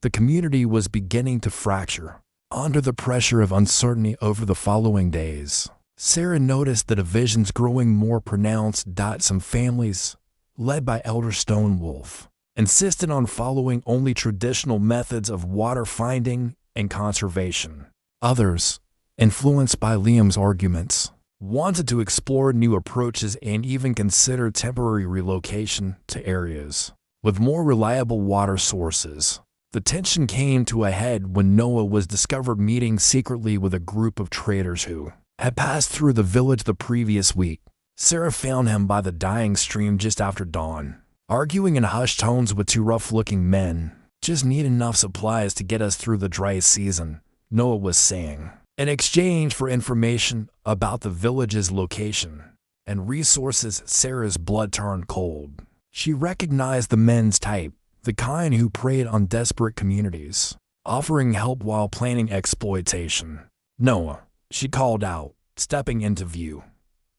The community was beginning to fracture. Under the pressure of uncertainty over the following days, Sarah noticed the divisions growing more pronounced. Some families, led by Elder Stonewolf, insisted on following only traditional methods of water finding and conservation. Others, influenced by Liam's arguments, wanted to explore new approaches and even consider temporary relocation to areas with more reliable water sources. The tension came to a head when Noah was discovered meeting secretly with a group of traders who had passed through the village the previous week. Sarah found him by the dying stream just after dawn, arguing in hushed tones with two rough-looking men. Just need enough supplies to get us through the dry season, Noah was saying, in exchange for information about the village's location and resources. Sarah's blood turned cold. She recognized the men's type, the kind who preyed on desperate communities, offering help while planning exploitation. Noah, she called out, stepping into view.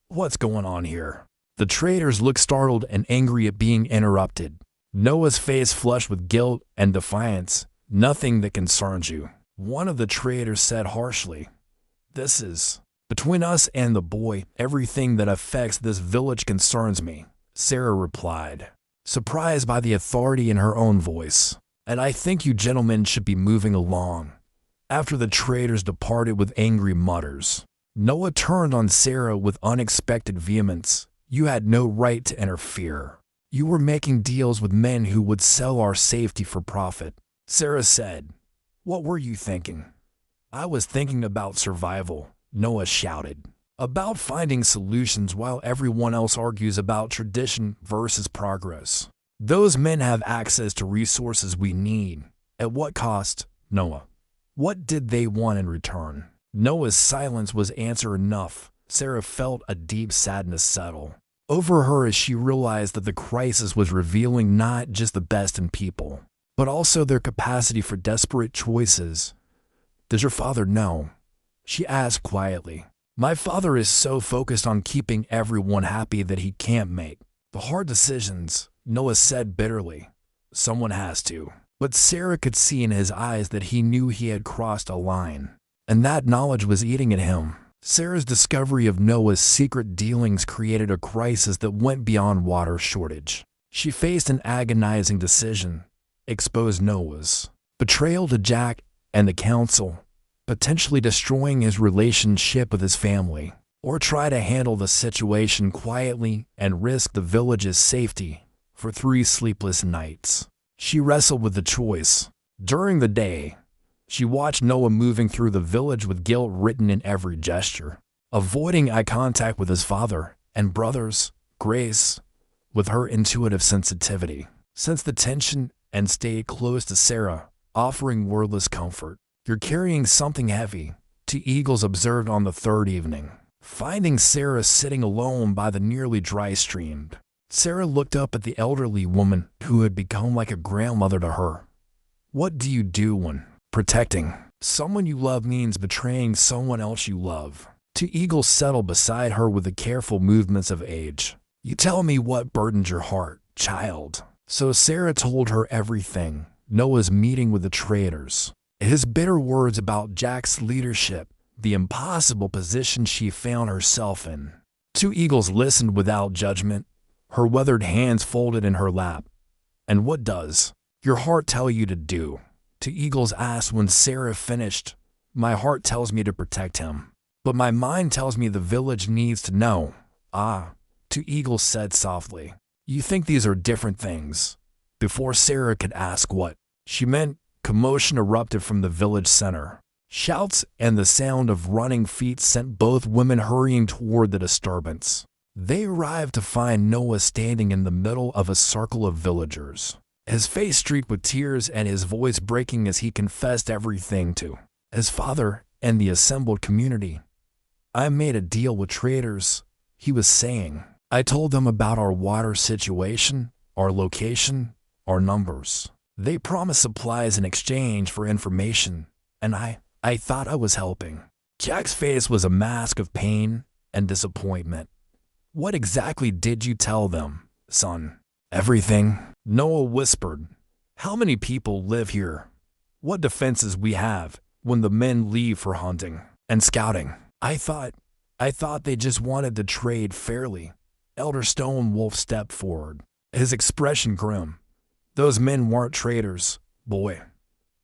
What's going on here? The traders looked startled and angry at being interrupted. Noah's face flushed with guilt and defiance. Nothing that concerns you, one of the traders said harshly. This is between us and the boy. Everything that affects this village concerns me, Sarah replied, surprised by the authority in her own voice. And I think you gentlemen should be moving along. After the traders departed with angry mutters, Noah turned on Sarah with unexpected vehemence. You had no right to interfere. You were making deals with men who would sell our safety for profit. Sarah said, What were you thinking? I was thinking about survival, Noah shouted. About finding solutions while everyone else argues about tradition versus progress. Those men have access to resources we need. At what cost, Noah? What did they want in return? Noah's silence was answer enough. Sarah felt a deep sadness settle over her as she realized that the crisis was revealing not just the best in people, but also their capacity for desperate choices. Does your father know? She asked quietly. My father is so focused on keeping everyone happy that he can't make the hard decisions, Noah said bitterly. Someone has to. But Sarah could see in his eyes that he knew he had crossed a line, and that knowledge was eating at him. Sarah's discovery of Noah's secret dealings created a crisis that went beyond water shortage. She faced an agonizing decision: expose Noah's betrayal to Jack and the council, potentially destroying his relationship with his family, or try to handle the situation quietly and risk the village's safety. For 3 sleepless nights, she wrestled with the choice. During the day, she watched Noah moving through the village with guilt written in every gesture, avoiding eye contact with his father and brothers. Grace, with her intuitive sensitivity, sensed the tension and stayed close to Sarah, offering wordless comfort. You're carrying something heavy, Two Eagles observed on the 3rd evening, finding Sarah sitting alone by the nearly dry stream. Sarah looked up at the elderly woman who had become like a grandmother to her. What do you do when protecting someone you love means betraying someone else you love? Two Eagles settled beside her with the careful movements of age. You tell me what burdens your heart, child. So Sarah told her everything. Noah's meeting with the traders, his bitter words about Jack's leadership, the impossible position she found herself in. Two Eagles listened without judgment, her weathered hands folded in her lap. And what does your heart tell you to do? Two Eagles asked when Sarah finished. My heart tells me to protect him, but my mind tells me the village needs to know. Ah, Two Eagles said softly. You think these are different things? Before Sarah could ask what she meant, commotion erupted from the village center. Shouts and the sound of running feet sent both women hurrying toward the disturbance. They arrived to find Noah standing in the middle of a circle of villagers, his face streaked with tears and his voice breaking as he confessed everything to his father and the assembled community. I made a deal with traders, he was saying. I told them about our water situation, our location, our numbers. They promised supplies in exchange for information, and I I thought I was helping. Jack's face was a mask of pain and disappointment. What exactly did you tell them, son? Everything, Noah whispered. How many people live here? What defenses we have when the men leave for hunting and scouting? I thought they just wanted to trade fairly. Elder Stone Wolf stepped forward, his expression grim. Those men weren't traders, boy.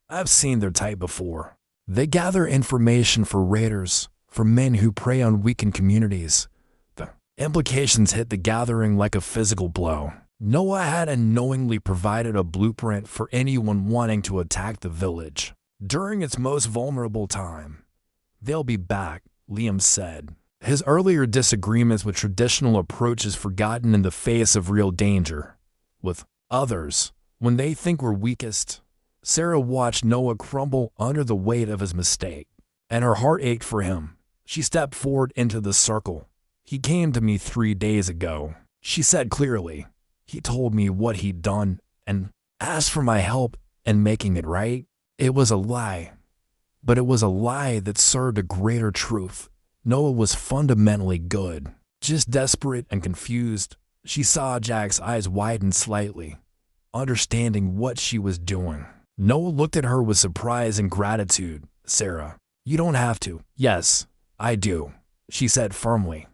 I've seen their type before. They gather information for raiders, for men who prey on weakened communities. The implications hit the gathering like a physical blow. Noah had unknowingly provided a blueprint for anyone wanting to attack the village during its most vulnerable time. They'll be back, Liam said, his earlier disagreements with traditional approaches forgotten in the face of real danger. With others, when they think we're weakest. Sarah watched Noah crumble under the weight of his mistake, and her heart ached for him. She stepped forward into the circle. He came to me 3 days ago, she said clearly. He told me what he'd done and asked for my help in making it right. It was a lie, but it was a lie that served a greater truth. Noah was fundamentally good, just desperate and confused. She saw Jack's eyes widen slightly, understanding what she was doing. Noah looked at her with surprise and gratitude. Sarah, you don't have to. Yes, I do, she said firmly.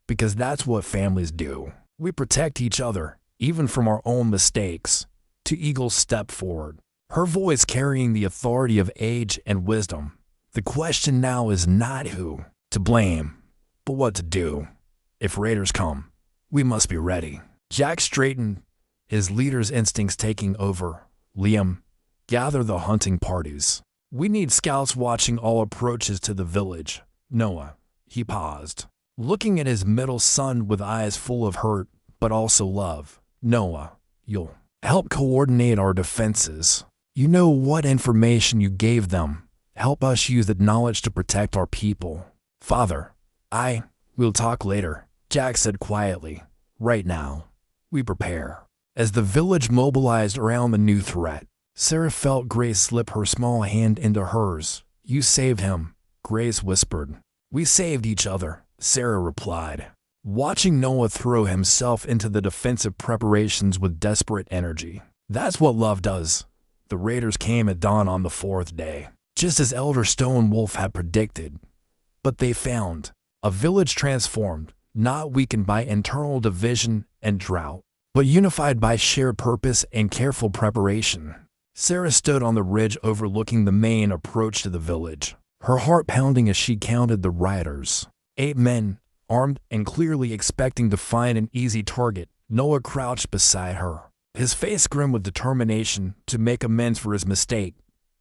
Because that's what families do. We protect each other, even from our own mistakes. Two Eagles stepped forward, her voice carrying the authority of age and wisdom. The question now is not who to blame, but what to do. If raiders come, we must be ready. Jack straightened, his leader's instincts taking over. Liam, gather the hunting parties. We need scouts watching all approaches to the village. Noah, he paused, looking at his middle son with eyes full of hurt, but also love. Noah, you'll help coordinate our defenses. You know what information you gave them. Help us use that knowledge to protect our people. Father, we'll talk later, Jack said quietly. Right now, we prepare. As the village mobilized around the new threat, Sarah felt Grace slip her small hand into hers. You saved him, Grace whispered. We saved each other, Sarah replied, watching Noah throw himself into the defensive preparations with desperate energy. That's what love does. The raiders came at dawn on the 4th day, just as Elder Stone Wolf had predicted. But they found a village transformed, not weakened by internal division and drought, but unified by shared purpose and careful preparation. Sarah stood on the ridge overlooking the main approach to the village, her heart pounding as she counted the riders. 8 men, armed and clearly expecting to find an easy target. Noah crouched beside her, his face grim with determination to make amends for his mistake.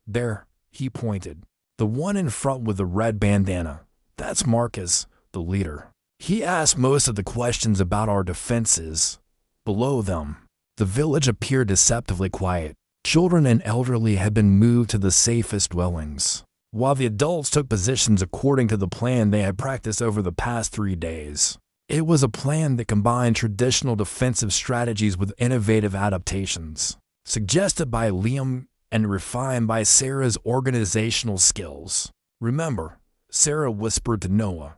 There, he pointed. The one in front with the red bandana. That's Marcus, the leader. He asked most of the questions about our defenses. Below them, the village appeared deceptively quiet. Children and elderly had been moved to the safest dwellings, while the adults took positions according to the plan they had practiced over the past 3 days. It was a plan that combined traditional defensive strategies with innovative adaptations, suggested by Liam and refined by Sarah's organizational skills. Remember, Sarah whispered to Noah,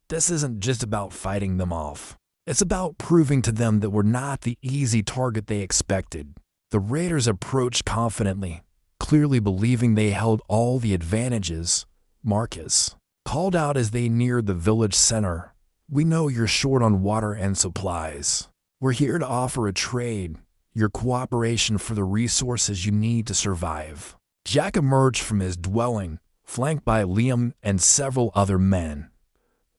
this isn't just about fighting them off. It's about proving to them that we're not the easy target they expected. The raiders approached confidently, clearly believing they held all the advantages. Marcus called out as they neared the village center. We know you're short on water and supplies. We're here to offer a trade, your cooperation for the resources you need to survive. Jack emerged from his dwelling, flanked by Liam and several other men.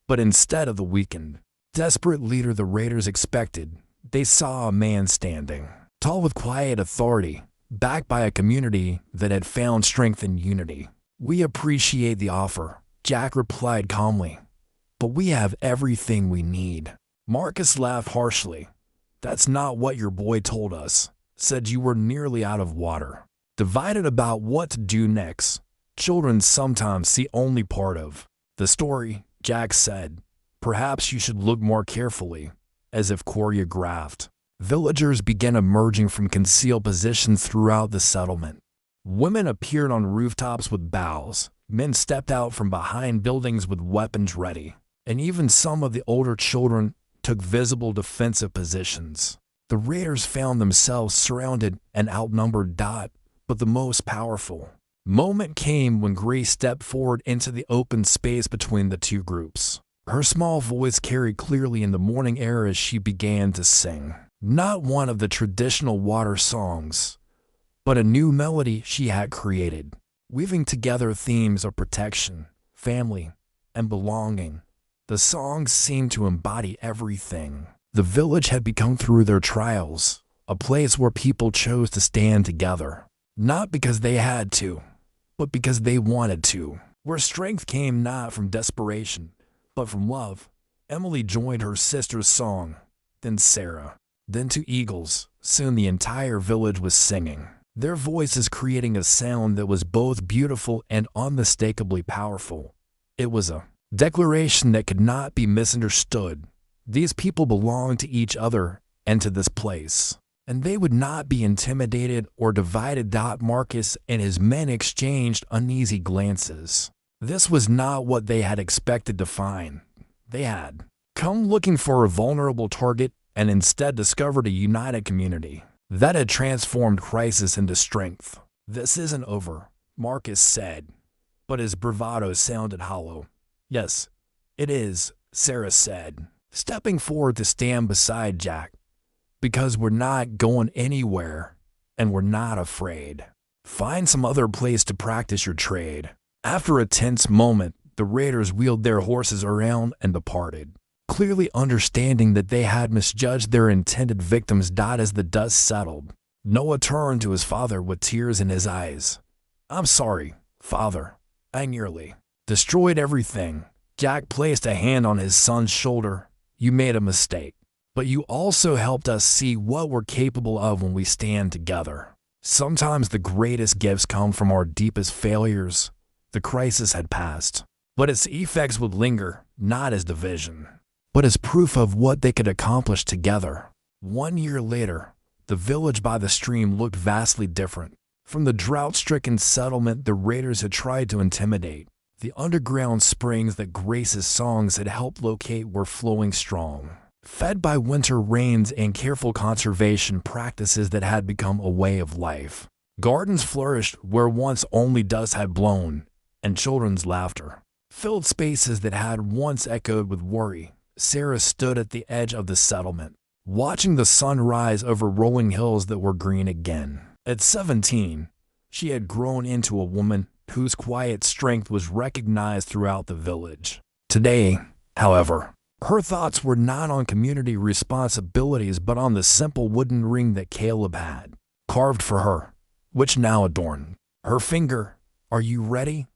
But instead of the weakened, desperate leader the raiders expected, they saw a man standing, tall with quiet authority, backed by a community that had found strength in unity. We appreciate the offer, Jack replied calmly, but we have everything we need. Marcus laughed harshly. That's not what your boy told us. Said you were nearly out of water. Divided about what to do next. Children sometimes see only part of the story, Jack said. Perhaps you should look more carefully, as if choreographed. Villagers began emerging from concealed positions throughout the settlement. Women appeared on rooftops with bows, Men stepped out from behind buildings with weapons ready, and even some of the older children took visible defensive positions. The raiders found themselves surrounded and outnumbered. But the most powerful moment came when Grace stepped forward into the open space between the two groups. Her small voice carried clearly in the morning air as she began to sing. Not one of the traditional water songs, but a new melody she had created, weaving together themes of protection, family, and belonging. The songs seemed to embody everything the village had become through their trials, a place where people chose to stand together, not because they had to, but because they wanted to, where strength came not from desperation, but from love. Emily joined her sister's song, then Sarah, then two eagles. Soon the entire village was singing, their voices creating a sound that was both beautiful and unmistakably powerful. It was a declaration that could not be misunderstood. These people belonged to each other and to this place, and they would not be intimidated or divided. Marcus and his men exchanged uneasy glances. This was not what they had expected to find. They had come looking for a vulnerable target and instead discovered a united community that had transformed crisis into strength. "This isn't over," Marcus said, but his bravado sounded hollow. "Yes, it is," Sarah said, stepping forward to stand beside Jack. "Because we're not going anywhere, and we're not afraid. Find some other place to practice your trade." After a tense moment, the raiders wheeled their horses around and departed, clearly understanding that they had misjudged their intended victims. As the dust settled, Noah turned to his father with tears in his eyes. "I'm sorry, Father. I nearly destroyed everything." Jack placed a hand on his son's shoulder. "You made a mistake, but you also helped us see what we're capable of when we stand together. Sometimes the greatest gifts come from our deepest failures." The crisis had passed, but its effects would linger, not as division, but as proof of what they could accomplish together. 1 year later, the village by the stream looked vastly different. From the drought-stricken settlement the raiders had tried to intimidate, the underground springs that Grace's songs had helped locate were flowing strong, fed by winter rains and careful conservation practices that had become a way of life. Gardens flourished where once only dust had blown, and children's laughter filled spaces that had once echoed with worry. Sarah stood at the edge of the settlement, watching the sun rise over rolling hills that were green again. At 17, she had grown into a woman whose quiet strength was recognized throughout the village. Today, however, her thoughts were not on community responsibilities but on the simple wooden ring that Caleb had carved for her, which now adorned her finger. "Are you ready?"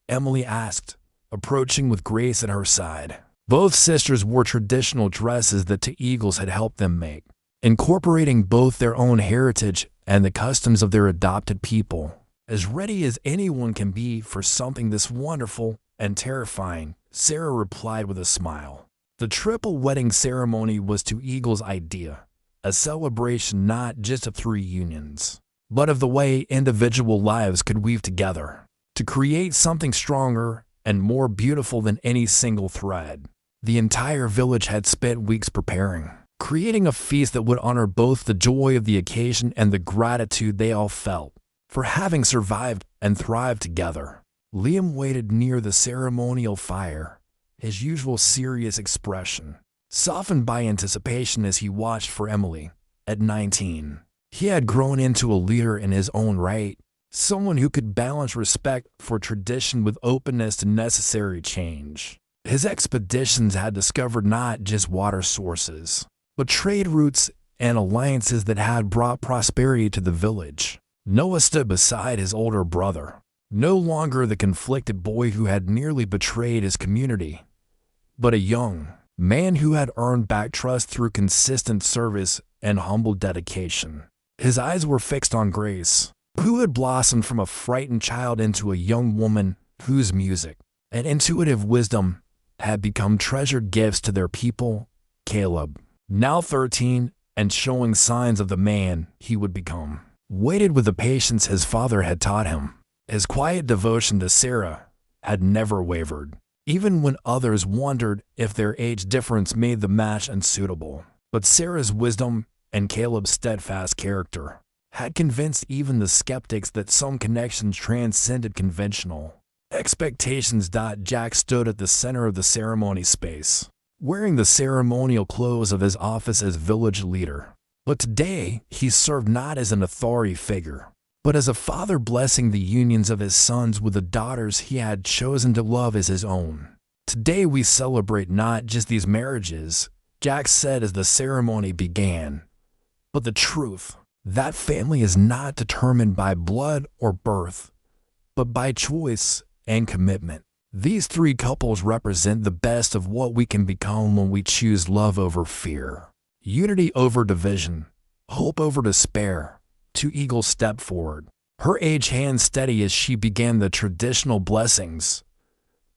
Emily asked, approaching with Grace at her side. Both sisters wore traditional dresses that two eagles had helped them make, incorporating both their own heritage and the customs of their adopted people. "As ready as anyone can be for something this wonderful and terrifying," Sarah replied with a smile. The triple wedding ceremony was two eagles' idea, a celebration not just of three unions, but of the way individual lives could weave together to create something stronger and more beautiful than any single thread. The entire village had spent weeks preparing, creating a feast that would honor both the joy of the occasion and the gratitude they all felt for having survived and thrived together. Liam waited near the ceremonial fire, his usual serious expression softened by anticipation as he watched for Emily. At 19, he had grown into a leader in his own right, someone who could balance respect for tradition with openness to necessary change. His expeditions had discovered not just water sources, but trade routes and alliances that had brought prosperity to the village. Noah stood beside his older brother, no longer the conflicted boy who had nearly betrayed his community, but a young man who had earned back trust through consistent service and humble dedication. His eyes were fixed on Grace, who had blossomed from a frightened child into a young woman whose music and intuitive wisdom had become treasured gifts to their people. Caleb, now 13 and showing signs of the man he would become, waited with the patience his father had taught him. His quiet devotion to Sarah had never wavered, even when others wondered if their age difference made the match unsuitable. But Sarah's wisdom and Caleb's steadfast character had convinced even the skeptics that some connections transcended conventional expectations. Jack stood at the center of the ceremony space, wearing the ceremonial clothes of his office as village leader. But today, he served not as an authority figure, but as a father blessing the unions of his sons with the daughters he had chosen to love as his own. Today we celebrate not just these marriages, Jack said as the ceremony began, but the truth that family is not determined by blood or birth, but by choice and commitment. These three couples represent the best of what we can become when we choose love over fear, unity over division, hope over despair. Two eagles stepped forward, her age hand steady as she began the traditional blessings,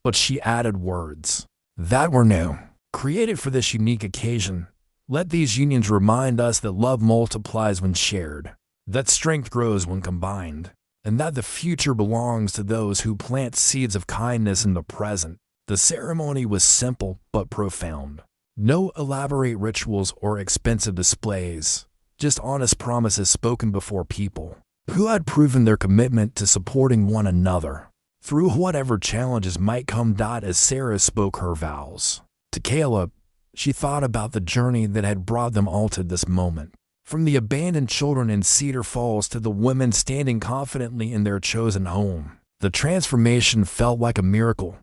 but she added words that were new, created for this unique occasion. Let these unions remind us that love multiplies when shared, that strength grows when combined, and that the future belongs to those who plant seeds of kindness in the present. The ceremony was simple but profound. No elaborate rituals or expensive displays, just honest promises spoken before people who had proven their commitment to supporting one another through whatever challenges might come. As Sarah spoke her vows to Caleb, she thought about the journey that had brought them all to this moment. From the abandoned children in Cedar Falls to the women standing confidently in their chosen home, the transformation felt like a miracle,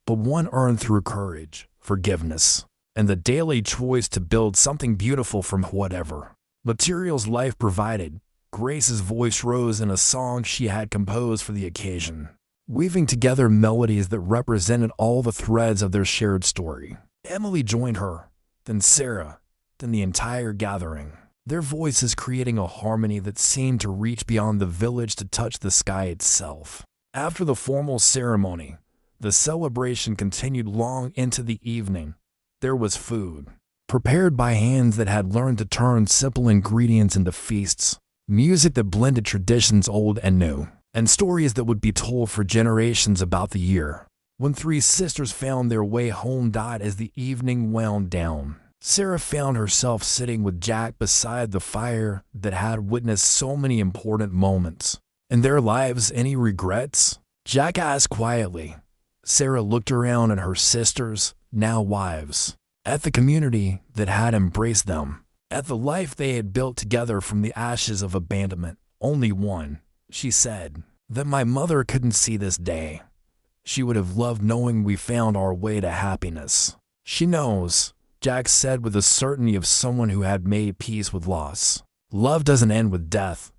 but one earned through courage, forgiveness, and the daily choice to build something beautiful from whatever materials life provided. Grace's voice rose in a song she had composed for the occasion, weaving together melodies that represented all the threads of their shared story. Emily joined her, then Sarah, then the entire gathering, their voices creating a harmony that seemed to reach beyond the village to touch the sky itself. After the formal ceremony, the celebration continued long into the evening. There was food, prepared by hands that had learned to turn simple ingredients into feasts, music that blended traditions old and new, and stories that would be told for generations about the year when three sisters found their way home. As the evening wound down, Sarah found herself sitting with Jack beside the fire that had witnessed so many important moments in their lives. Any regrets? Jack asked quietly. Sarah looked around at her sisters, now wives, at the community that had embraced them, at the life they had built together from the ashes of abandonment. Only one, she said, that my mother couldn't see this day. She would have loved knowing we found our way to happiness. She knows, Jack said with the certainty of someone who had made peace with loss. Love doesn't end with death.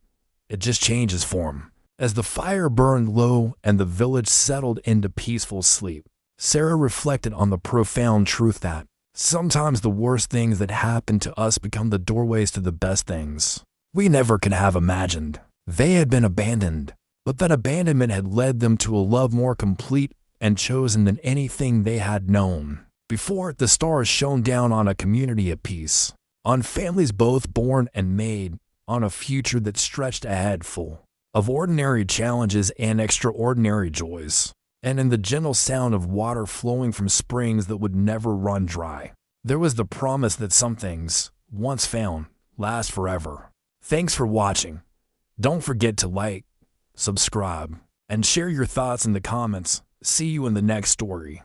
It just changes form. As the fire burned low and the village settled into peaceful sleep, Sarah reflected on the profound truth that sometimes the worst things that happen to us become the doorways to the best things we never could have imagined. They had been abandoned, but that abandonment had led them to a love more complete and chosen than anything they had known before. The stars shone down on a community at peace, on families both born and made, on a future that stretched ahead full of ordinary challenges and extraordinary joys. And in the gentle sound of water flowing from springs that would never run dry, there was the promise that some things, once found, last forever. Thanks for watching. Don't forget to like, subscribe, and share your thoughts in the comments. See you in the next story.